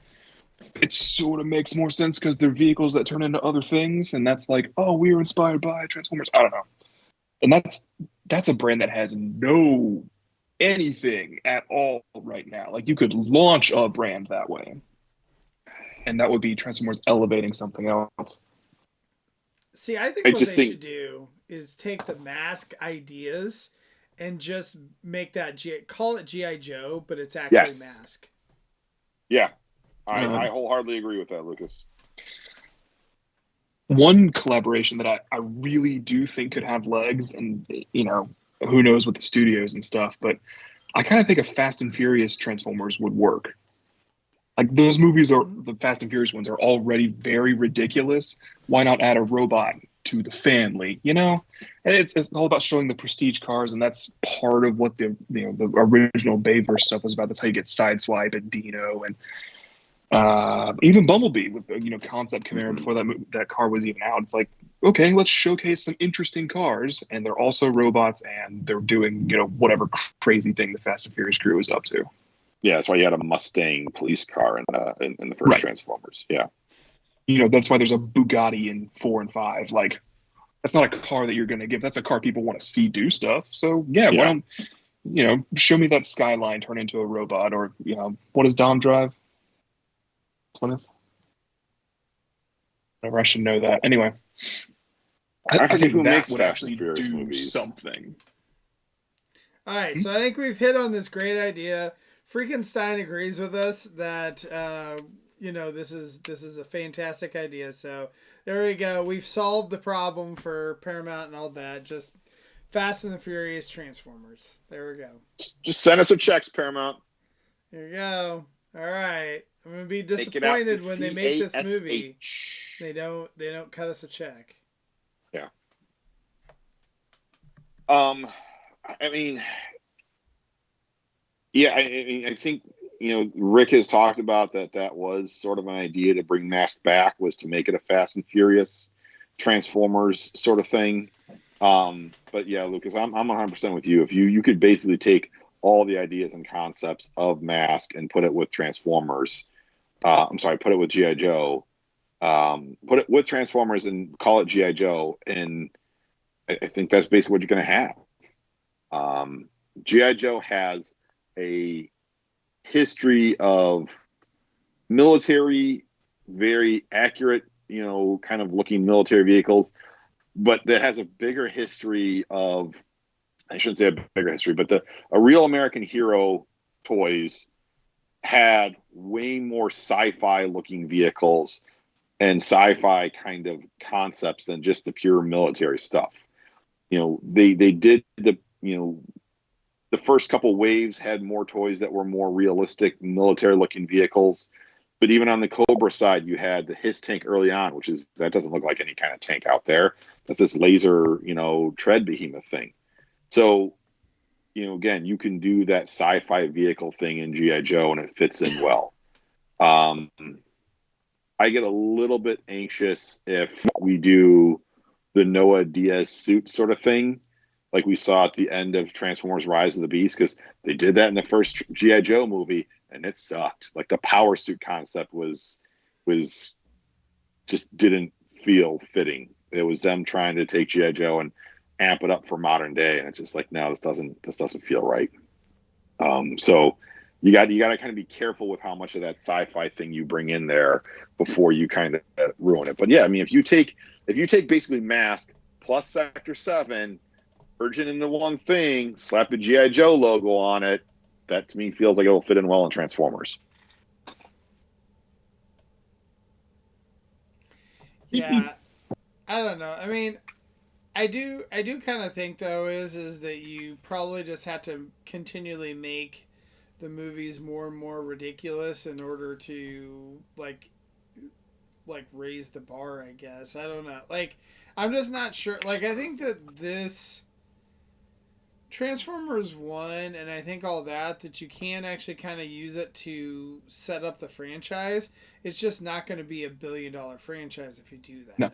E: it sort of makes more sense because they're vehicles that turn into other things, and that's like, oh, we were inspired by Transformers. I don't know. And that's a brand that has no anything at all right now. Like, you could launch a brand that way, and that would be Transformers elevating something else.
B: See, I think what they should do is take the Mask ideas and just make that call it G.I. Joe, but it's actually Mask.
D: Yeah, I wholeheartedly agree with that, Lucas.
E: One collaboration that I really do think could have legs, and who knows with the studios and stuff, but I kind of think a Fast and Furious Transformers would work. Like, those movies the Fast and Furious ones are already very ridiculous. Why not add a robot to the family? And it's all about showing the prestige cars, and that's part of what the original Bayverse stuff was about. That's how you get Sideswipe and Dino and even Bumblebee with the concept Camaro before that car was even out. It's like, okay, let's showcase some interesting cars, and they're also robots, and they're doing whatever crazy thing the Fast and Furious crew is up to.
D: Yeah, that's why you had a Mustang police car in the first Transformers. Yeah,
E: that's why there's a Bugatti in 4 and 5. Like, that's not a car that you're going to give. That's a car people want to see do stuff. So yeah, why
D: Yeah.
E: don't show me that Skyline turn into a robot, or what does Dom drive? Plymouth. Whatever, I should know that. Anyway,
D: I forget
E: think
D: who
E: that
D: makes
E: would
D: Fast and
E: actually
D: Furious
E: do
D: movies.
E: something.
B: All right, so I think we've hit on this great idea. Freakenstein agrees with us that this is a fantastic idea. So there we go. We've solved the problem for Paramount and all that. Just Fast and the Furious Transformers. There we go.
D: Just send us a checks, Paramount.
B: There you go. All right. I'm gonna be
D: Take it out to
B: disappointed when they make this movie.
D: CASH.
B: They don't cut us a check.
D: Yeah. I mean, yeah, I think Rick has talked about that was sort of an idea to bring Mask back, was to make it a Fast and Furious Transformers sort of thing. But yeah, Lucas, I'm 100% with you. If you could basically take all the ideas and concepts of Mask and put it with Transformers, put it with G.I. Joe, put it with Transformers and call it G.I. Joe, and I think that's basically what you're going to have. G.I. Joe has a history of military, very accurate, kind of looking military vehicles, but that has a bigger history of, I shouldn't say a bigger history, but a real American hero toys had way more sci-fi looking vehicles and sci-fi kind of concepts than just the pure military stuff. They did the first couple waves had more toys that were more realistic military looking vehicles. But even on the Cobra side, you had the Hiss tank early on, that doesn't look like any kind of tank out there. That's this laser, tread behemoth thing. So, again, you can do that sci-fi vehicle thing in G.I. Joe and it fits in well. I get a little bit anxious if we do the Noah Diaz suit sort of thing, like we saw at the end of Transformers Rise of the Beast, because they did that in the first G.I. Joe movie, and it sucked. Like, the power suit concept was just didn't feel fitting. It was them trying to take G.I. Joe and amp it up for modern day, and it's just like, no, this doesn't feel right. So you got to kind of be careful with how much of that sci-fi thing you bring in there before you kind of ruin it. But yeah, I mean, if you take basically Mask plus Sector 7, merge it into one thing, slap the G.I. Joe logo on it, that to me feels like it will fit in well in Transformers.
B: Yeah, I don't know. I mean, I do kind of think though is that you probably just have to continually make the movies more and more ridiculous in order to like raise the bar, I guess. I don't know. Like, I'm just not sure. Like, I think that this Transformers 1 and I think all that you can actually kind of use it to set up the franchise. It's just not going to be $1 billion franchise if you do that.
E: No.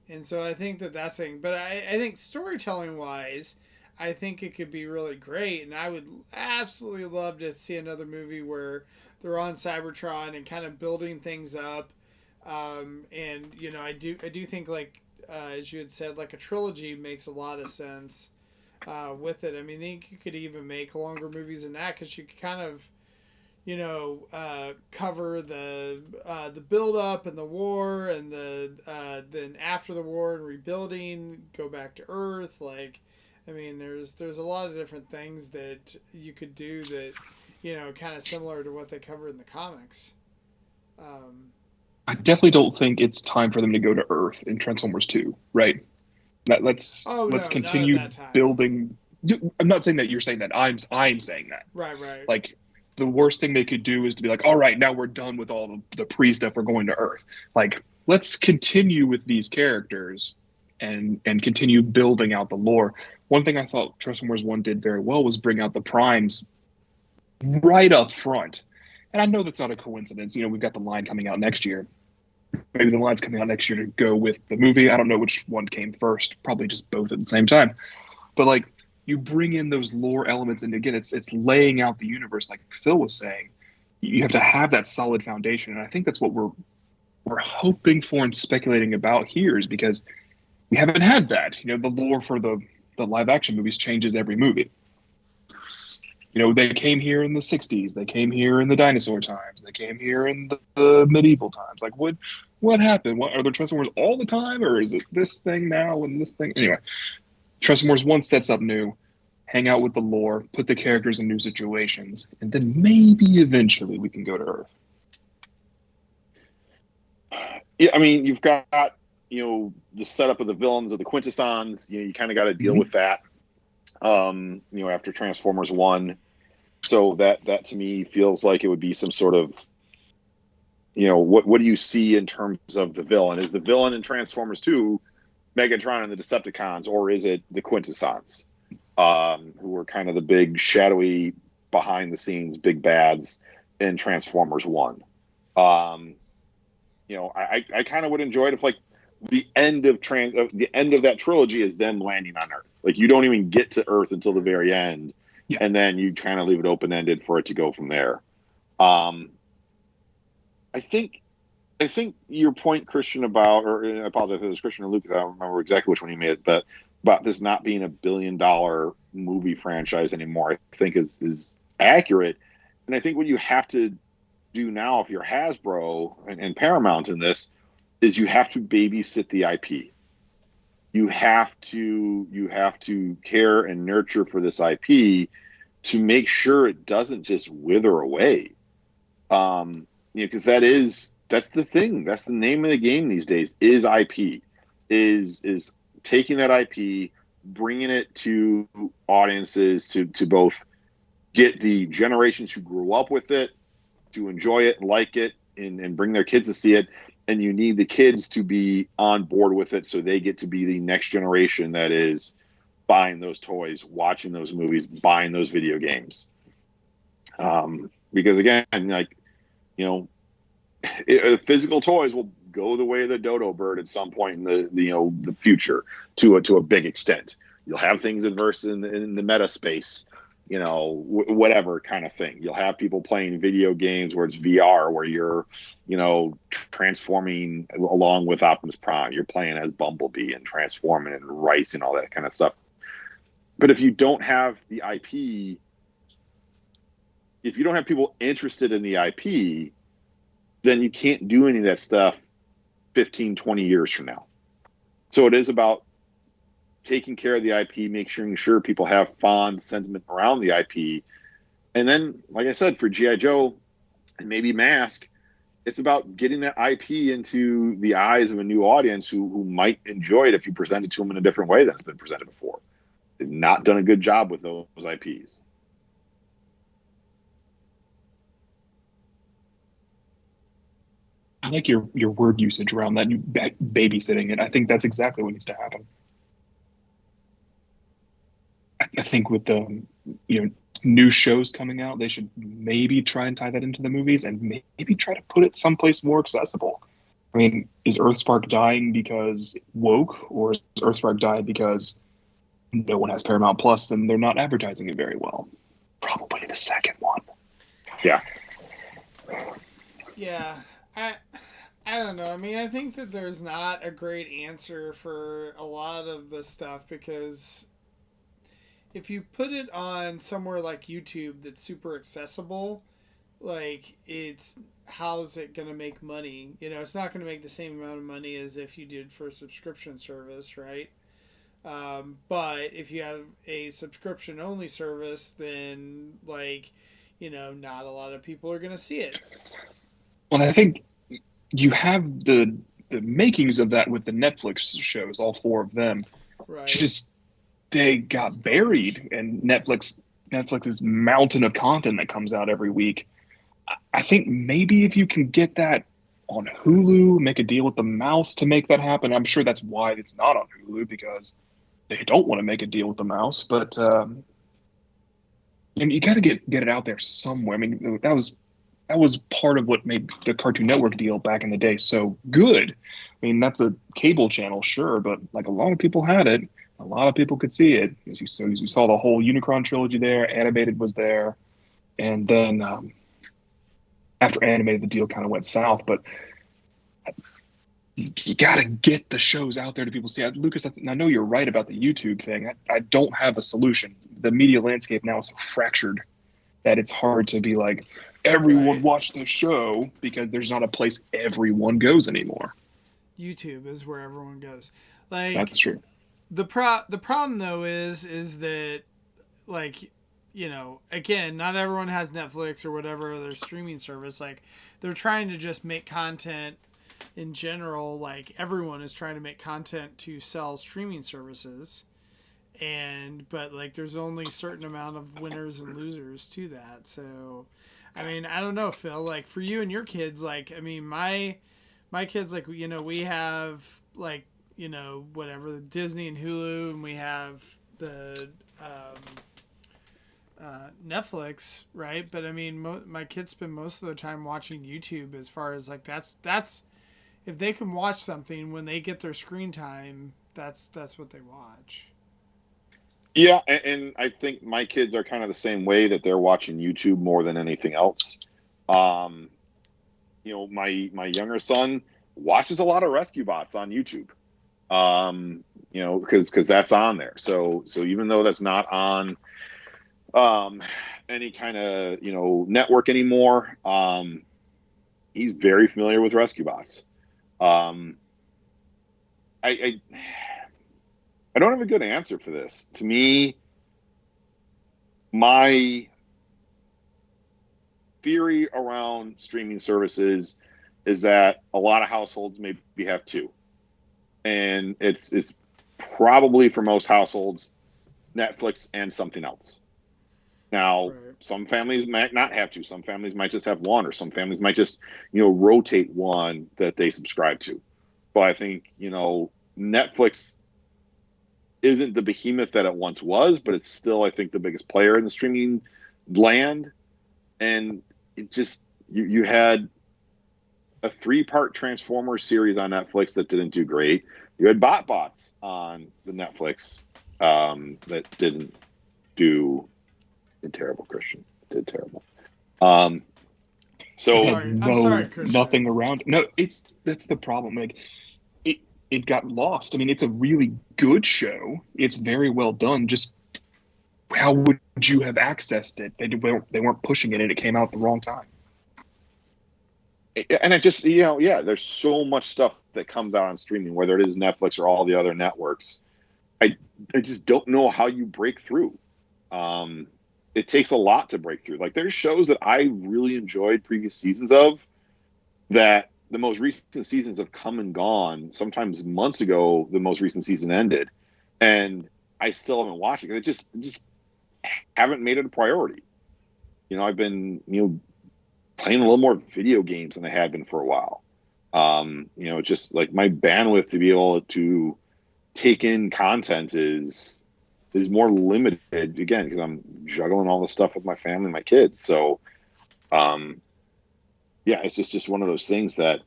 B: And so I think that's the thing. But I think storytelling wise, I think it could be really great. And I would absolutely love to see another movie where they're on Cybertron and kind of building things up. And, I do think, like, as you had said, like a trilogy makes a lot of sense with it. I mean, I think you could even make longer movies than that because you could kind of, cover the build up and the war and then after the war and rebuilding, go back to Earth. Like, I mean, there's a lot of different things that you could do that, kind of similar to what they cover in the comics.
E: I definitely don't think it's time for them to go to Earth in Transformers 2, right? Let's continue building. I'm not saying that you're saying that. I'm saying that.
B: Right.
E: Like, the worst thing they could do is to be like, all right, now we're done with all the pre stuff. We're going to Earth. Like, let's continue with these characters and continue building out the lore. One thing I thought Transformers 1 did very well was bring out the Primes right up front. And I know that's not a coincidence. We've got the line coming out next year. Maybe the line's coming out next year to go with the movie. I don't know which one came first. Probably just both at the same time. But, like, you bring in those lore elements, and again, it's laying out the universe, like Phil was saying. You have to have that solid foundation, and I think that's what we're hoping for and speculating about here, is because we haven't had that. You know, the lore for the live action movies changes every movie. You know, they came here in the 60s. They came here in the dinosaur times. They came here in the medieval times. Like, what happened? Are there Transformers all the time, or is it this thing now and this thing? Anyway, Transformers 1 sets up new, hang out with the lore, put the characters in new situations, and then maybe eventually we can go to Earth.
D: Yeah, I mean, you've got, you know, the setup of the villains of the Quintessons. You know, you kind of got to deal with that. You know, after Transformers 1. So that to me feels like it would be some sort of, you know, what do you see in terms of the villain? Is the villain in Transformers 2 Megatron and the Decepticons, or is it the Quintessons, who were kind of the big, shadowy, behind the scenes big bads in Transformers 1? You know, I kind of would enjoy it if, like, the end of that trilogy is them landing on Earth. Like, you don't even get to Earth until the very end, and then you kind of leave it open ended for it to go from there. I think your point, Christian, about, or I apologize if it was Christian or Lucas, I don't remember exactly which one he made, but about this not being a $1 billion movie franchise anymore, I think is accurate. And I think what you have to do now, if you're Hasbro and Paramount in this, is you have to babysit the IP. You have to care and nurture for this IP to make sure it doesn't just wither away. You know, because that's the thing. That's the name of the game these days. Is IP is taking that IP, bringing it to audiences to both get the generations who grew up with it to enjoy it, like it, and bring their kids to see it. And you need the kids to be on board with it so they get to be the next generation that is buying those toys, watching those movies, buying those video games. Because again, like, you know, physical toys will go the way of the dodo bird at some point in the future to a big extent. You'll have things in the meta space, you know, whatever kind of thing. You'll have people playing video games where it's VR, where you're, you know, transforming along with Optimus Prime. You're playing as Bumblebee and transforming and Rice and all that kind of stuff. But if you don't have the IP, if you don't have people interested in the IP, then you can't do any of that stuff 15, 20 years from now. So it is about taking care of the IP, making sure people have fond sentiment around the IP. And then, like I said, for G.I. Joe and maybe Mask, it's about getting that IP into the eyes of a new audience who might enjoy it if you present it to them in a different way than it's been presented before. They've not done a good job with those IPs.
E: I like your word usage around that, babysitting it. I think that's exactly what needs to happen. I think with the, you know, new shows coming out, they should maybe try and tie that into the movies and maybe try to put it someplace more accessible. I mean, is Earthspark dying because woke, or is Earthspark died because no one has Paramount Plus and they're not advertising it very well? Probably the second one.
D: Yeah.
B: Yeah. I don't know. I mean, I think that there's not a great answer for a lot of the stuff, because if you put it on somewhere like YouTube that's super accessible, like, how's it going to make money? You know, it's not going to make the same amount of money as if you did for a subscription service, right? But if you have a subscription only service, then, like, you know, not a lot of people are going to see it.
E: Well, I think you have the makings of that with the Netflix shows, all 4 of them.
B: Right.
E: Just, they got buried in Netflix's mountain of content that comes out every week. I think maybe if you can get that on Hulu, make a deal with the mouse to make that happen. I'm sure that's why it's not on Hulu, because they don't want to make a deal with the mouse. But and you got to get it out there somewhere. I mean, that was part of what made the Cartoon Network deal back in the day so good. I mean, that's a cable channel, sure, but like, a lot of people had it. A lot of people could see it. As you saw the whole Unicron trilogy there. Animated was there. And then after Animated, the deal kind of went south. But you got to get the shows out there to people. See, Lucas, I know you're right about the YouTube thing. I don't have a solution. The media landscape now is so fractured that it's hard to be like, everyone
B: Right.
E: watch the show, because there's not a place everyone goes anymore.
B: YouTube is where everyone goes. Like,
E: That's true.
B: the problem though is that, like, you know, again, not everyone has Netflix or whatever other streaming service. Like, they're trying to just make content in general. Like, everyone is trying to make content to sell streaming services, but like, there's only a certain amount of winners and losers to that. So, I mean, I don't know, Phil, like, for you and your kids, like, I mean, my kids, like, you know, we have, like, you know, whatever, the Disney and Hulu, and we have the Netflix, right? But I mean, my kids spend most of their time watching YouTube. As far as like, that's if they can watch something when they get their screen time, that's what they watch.
D: Yeah, and I think my kids are kind of the same way, that they're watching YouTube more than anything else. You know, my younger son watches a lot of rescue bots on YouTube. You know, because that's on there. So even though that's not on any kind of, you know, network anymore, he's very familiar with rescue bots. I don't have a good answer for this. To me, my theory around streaming services is that a lot of households maybe have two, and it's probably, for most households, Netflix and something else. Now,
B: Right.
D: some families might not have two. Some families might just have one, or some families might just, you know, rotate one that they subscribe to. But I think, you know, Netflix isn't the behemoth that it once was, but it's still, I think, the biggest player in the streaming land. And it just, you had a 3-part Transformers series on Netflix that didn't do great. You had bots on the Netflix that did terrible, Christian. Did terrible. So
B: I'm sorry, Christian.
E: Nothing around. No, that's the problem. Like, it got lost. I mean, it's a really good show. It's very well done. Just how would you have accessed it? They weren't pushing it, and it came out at the wrong time.
D: And it just, you know, yeah, there's so much stuff that comes out on streaming, whether it is Netflix or all the other networks. I just don't know how you break through. It takes a lot to break through. Like, there's shows that I really enjoyed previous seasons of, that the most recent seasons have come and gone. Sometimes months ago, the most recent season ended, and I still haven't watched it, because I just haven't made it a priority. You know, I've been, you know, playing a little more video games than I had been for a while. You know, just like my bandwidth to be able to take in content is more limited, again, because I'm juggling all the stuff with my family and my kids. So, yeah, it's just one of those things that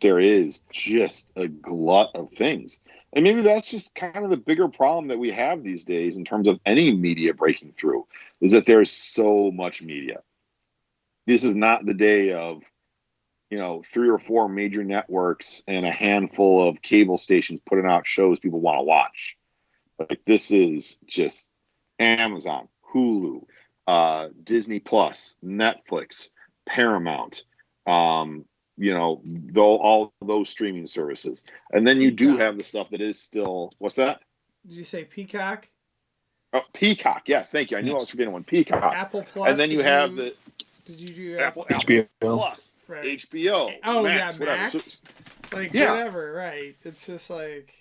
D: there is just a glut of things. And maybe that's just kind of the bigger problem that we have these days in terms of any media breaking through, is that there's so much media. This is not the day of, you know, 3 or 4 major networks and a handful of cable stations putting out shows people want to watch. Like, this is just Amazon, Hulu, Disney Plus, Netflix, Paramount, you know, all those streaming services. And then you do have the stuff that is still, what's that?
B: Did you say Peacock?
D: Oh, Peacock. Yes, thank you. I knew I was forgetting one. Peacock.
B: Apple Plus.
D: And then you have
B: Did you do
D: Apple
E: HBO
D: Plus,
B: right.
D: HBO.
B: Oh,
D: Max,
B: yeah,
D: whatever.
B: Max.
D: So,
B: Like,
D: yeah.
B: whatever, right. It's just like...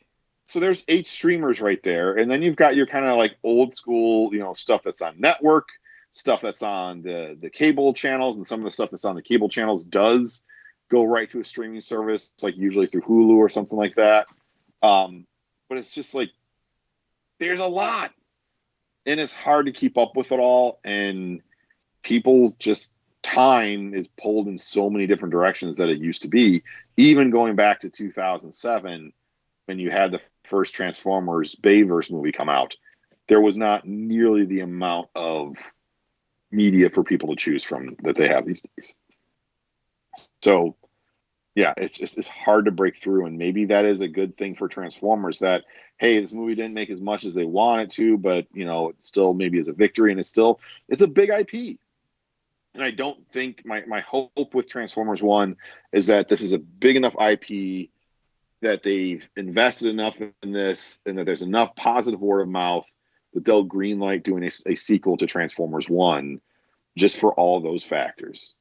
D: So there's 8 streamers right there. And then you've got your kind of like old school, you know, stuff that's on network, stuff that's on the cable channels, and some of the stuff that's on the cable channels does go right to a streaming service, like usually through Hulu or something like that. But it's just like, there's a lot, and it's hard to keep up with it all. And people's just time is pulled in so many different directions that it used to be. Even going back to 2007, when you had the first Transformers Bayverse movie come out, there was not nearly the amount of media for people to choose from that they have these days. So yeah, it's hard to break through, and maybe that is a good thing for Transformers. That hey, this movie didn't make as much as they wanted to, but it still maybe is a victory, and it's a big IP. And I don't think my hope with Transformers One is that this is a big enough IP that they've invested enough in this, and that there's enough positive word of mouth that they'll greenlight doing a sequel to Transformers One, just for all those factors.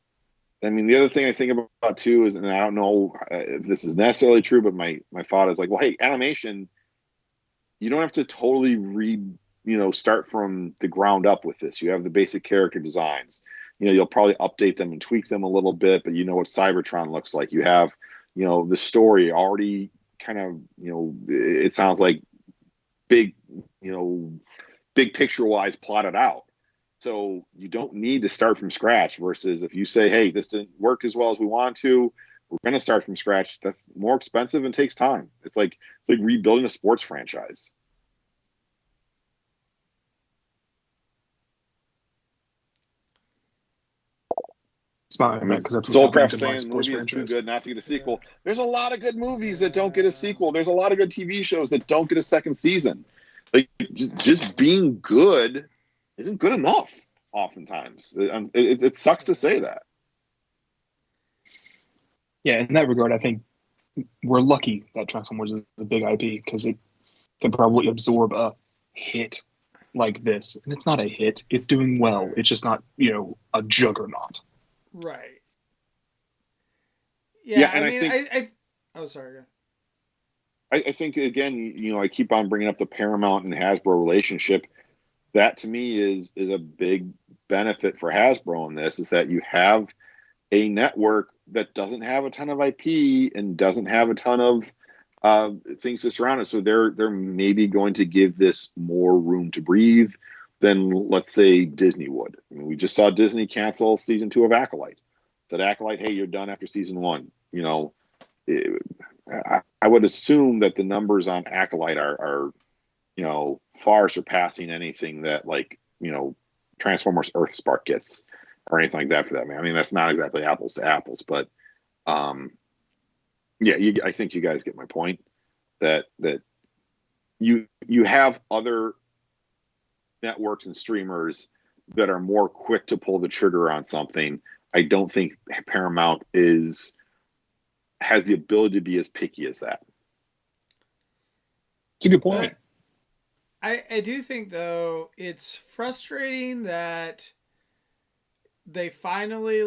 D: I mean, the other thing I think about too is, and I don't know if this is necessarily true, but my thought is like, well, hey, animation, you don't have to totally start from the ground up with this. You have the basic character designs. You'll probably update them and tweak them a little bit, but you know what Cybertron looks like. You have, the story already kind of, it sounds like big, big picture wise plotted out. So you don't need to start from scratch versus if you say, hey, this didn't work as well as we want to, we're going to start from scratch. That's more expensive and takes time. It's like rebuilding a sports franchise.
E: Smart, because that's
D: Soulcraft saying the movie is too good not to get a sequel.
B: Yeah.
D: There's a lot of good movies that don't get a sequel. There's a lot of good TV shows that don't get a second season. Like just being good isn't good enough. Oftentimes, it sucks to say that.
E: Yeah, in that regard, I think we're lucky that Transformers is a big IP because it can probably absorb a hit like this. And it's not a hit. It's doing well. It's just not, a juggernaut.
B: Right. Yeah,
D: and
B: I mean, I oh, sorry.
D: I think, again, I keep on bringing up the Paramount and Hasbro relationship. That, to me, is a big benefit for Hasbro in this, is that you have a network that doesn't have a ton of IP and doesn't have a ton of things to surround it. So they're maybe going to give this more room to breathe than, let's say, Disney would. I mean, we just saw Disney cancel season 2 of Acolyte. Said Acolyte, hey, you're done after season 1. I would assume that the numbers on Acolyte are far surpassing anything that Transformers Earthspark gets or anything like that for that, man. I mean, that's not exactly apples to apples, but I think you guys get my point that you have other networks and streamers that are more quick to pull the trigger on something. I don't think Paramount has the ability to be as picky as that.
E: It's a good point.
B: I do think, though, it's frustrating that they finally,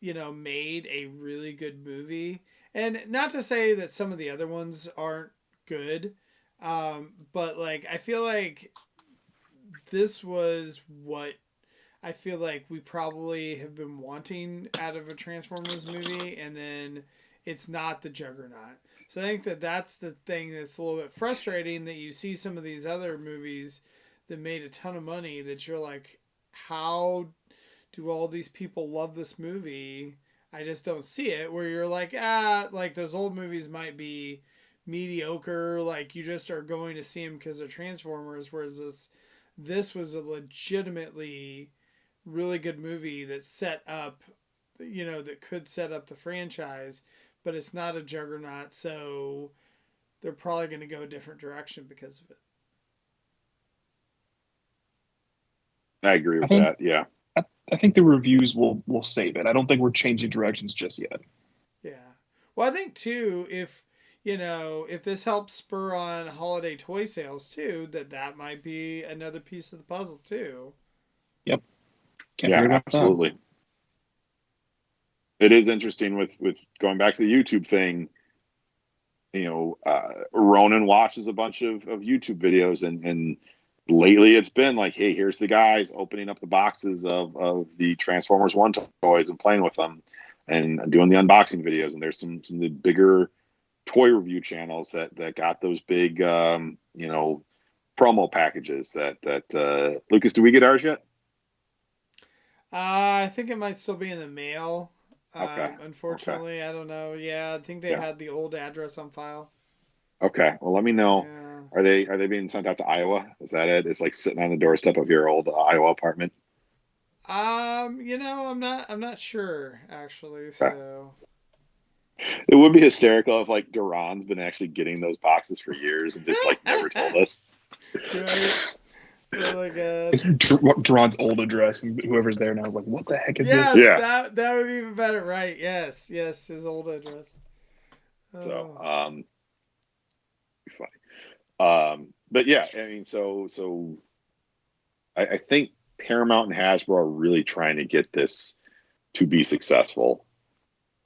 B: made a really good movie. And not to say that some of the other ones aren't good, but, I feel like this was what I feel like we probably have been wanting out of a Transformers movie, and then it's not the Juggernaut. So I think that's the thing that's a little bit frustrating, that you see some of these other movies that made a ton of money that you're like, how do all these people love this movie? I just don't see it. Where you're like, those old movies might be mediocre, you just are going to see them because they're Transformers, whereas this was a legitimately really good movie that set up, that could set up the franchise, but it's not a Juggernaut, so they're probably going to go a different direction because of it.
D: I agree with that. Yeah.
E: I think the reviews will save it. I don't think we're changing directions just yet.
B: Yeah. Well, I think too, if this helps spur on holiday toy sales too, that might be another piece of the puzzle too.
E: Yep.
D: Absolutely. It is interesting with going back to the YouTube thing. Ronan watches a bunch of YouTube videos, and lately it's been like, hey, here's the guys opening up the boxes of the Transformers 1 toys and playing with them and doing the unboxing videos. And there's some of the bigger toy review channels that got those big promo packages that Lucas, do we get ours yet?
B: I think it might still be in the mail.
D: Okay.
B: Unfortunately, okay. I don't know. Yeah, I think they had the old address on file. Okay.
D: Well, let me know. Yeah. Are they being sent out to Iowa? Is that it? It's sitting on the doorstep of your old Iowa apartment.
B: I'm not sure actually. So.
D: It would be hysterical if like Duran's been actually getting those boxes for years and just like never told us.
B: Right. Oh my god.
E: It's Duran's old address, and whoever's there now is like, "What the heck is
B: Yes,
E: this?"
D: Yeah.
B: that would be even better. Right. Yes. Yes. His old address.
D: So,
B: Oh.
D: funny. But yeah, I mean, so I think Paramount and Hasbro are really trying to get this to be successful.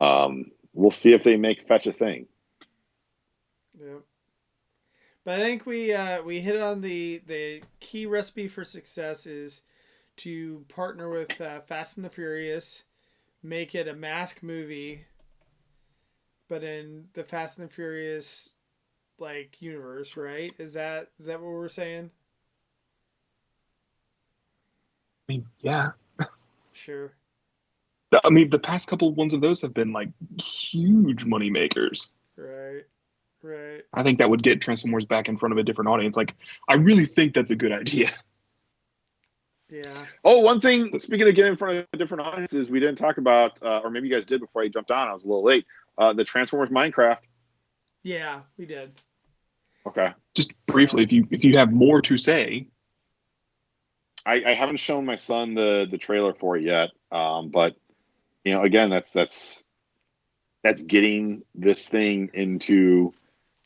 D: We'll see if they make Fetch a thing.
B: Yep. But I think we hit on the key recipe for success is to partner with Fast and the Furious, make it a mask movie, but in the Fast and the Furious like universe, right? Is that what we're saying?
E: I mean, yeah.
B: Sure.
E: I mean, the past couple ones of those have been like huge money makers.
B: Right. Right.
E: I think that would get Transformers back in front of a different audience. Like, I really think that's a good idea.
B: Yeah.
D: Oh, one thing, speaking of getting in front of different audiences, we didn't talk about, or maybe you guys did before I jumped on. I was a little late. The Transformers Minecraft.
B: Yeah, we did.
D: Okay.
E: Just briefly, if you have more to say.
D: I haven't shown my son the trailer for it yet, but you know, again, that's getting this thing into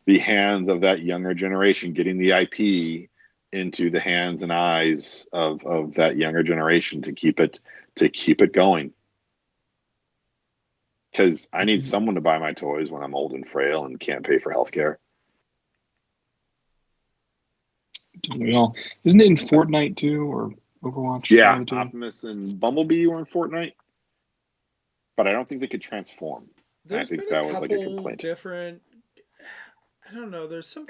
D: the hands of that younger generation, getting the IP into the hands and eyes of that younger generation to keep it going. Because I need someone to buy my toys when I'm old and frail and can't pay for healthcare.
E: We all, isn't it in Fortnite too, or Overwatch?
D: Yeah, Optimus and Bumblebee were in Fortnite, but I don't think they could transform.
B: There's
D: I think
B: been
D: that
B: a
D: was like a
B: couple
D: complaint.
B: different. I don't know. There's some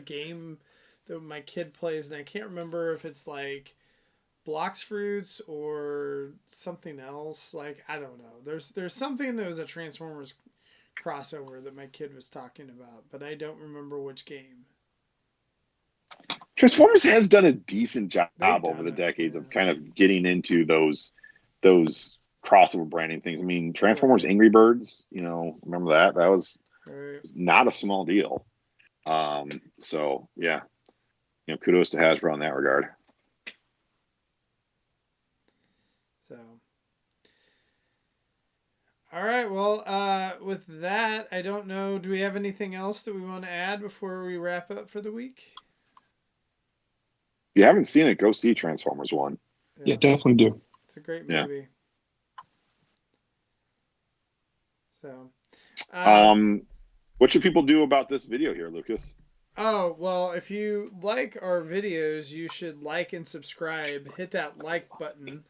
B: game that my kid plays, and I can't remember if it's like Blocks Fruits or something else. Like I don't know. There's something that was a Transformers crossover that my kid was talking about, but I don't remember which game.
D: Transformers has done a decent job over the
B: it,
D: decades
B: yeah.
D: of kind of getting into those crossover branding things. I mean, Transformers
B: Right.
D: Angry Birds, you know, remember that? That was
B: Right.
D: not a small deal. So yeah, you know, kudos to Hasbro in that regard.
B: So, all right. Well, with that, I don't know. Do we have anything else that we want to add before we wrap up for the week?
D: If you haven't seen it, go see Transformers 1.
E: Yeah, definitely do.
B: It's a great
D: Yeah.
B: movie. So,
D: what should people do about this video here, Lucas?
B: oh, well, if you like our videos, you should like and subscribe. Hit that like button.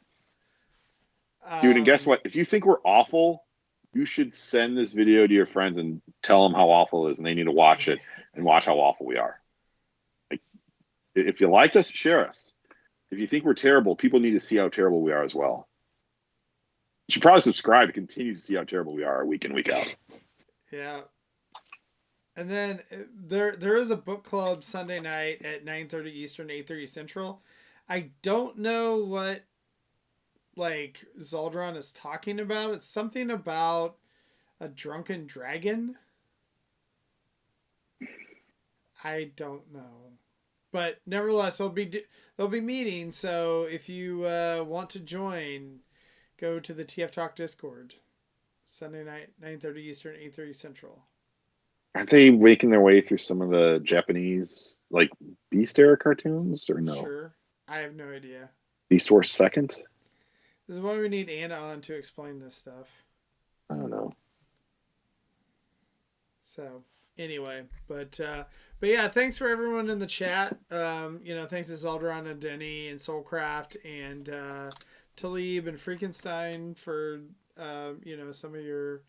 D: Dude, and guess what? If you think we're awful, you should send this video to your friends and tell them how awful it is, and they need to watch it and watch how awful we are. Like, if you liked us, share us. If you think we're terrible, people need to see how terrible we are as well. You should probably subscribe to continue to see how terrible we are week in, week out.
B: Yeah. And then there is a book club Sunday night at 9:30 Eastern, 8:30 Central. I don't know what like Zoldron is talking about. It's something about a drunken dragon. I don't know. But nevertheless, there'll be meetings, so if you want to join, go to the TF Talk Discord. Sunday night, 9:30 Eastern, 8:30 Central.
D: Aren't they making their way through some of the Japanese, like, Beast era cartoons, or no?
B: Sure. I have no idea.
D: Beast Wars Second?
B: This is why we need Anna on to explain this stuff.
D: I don't know.
B: So, anyway, but yeah, thanks for everyone in the chat. Thanks to Zoldron and Denny and Soulcraft and Talib and Freakenstein for some of your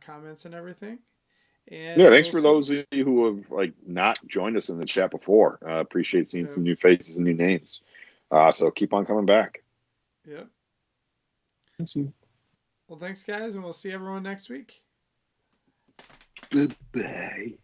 B: comments and everything. And
D: yeah, thanks for those of you who have like not joined us in the chat before. Appreciate seeing some new faces and new names. So keep on coming back.
B: Yep.
E: Thanks you.
B: Well, thanks guys, and we'll see everyone next week.
D: Goodbye.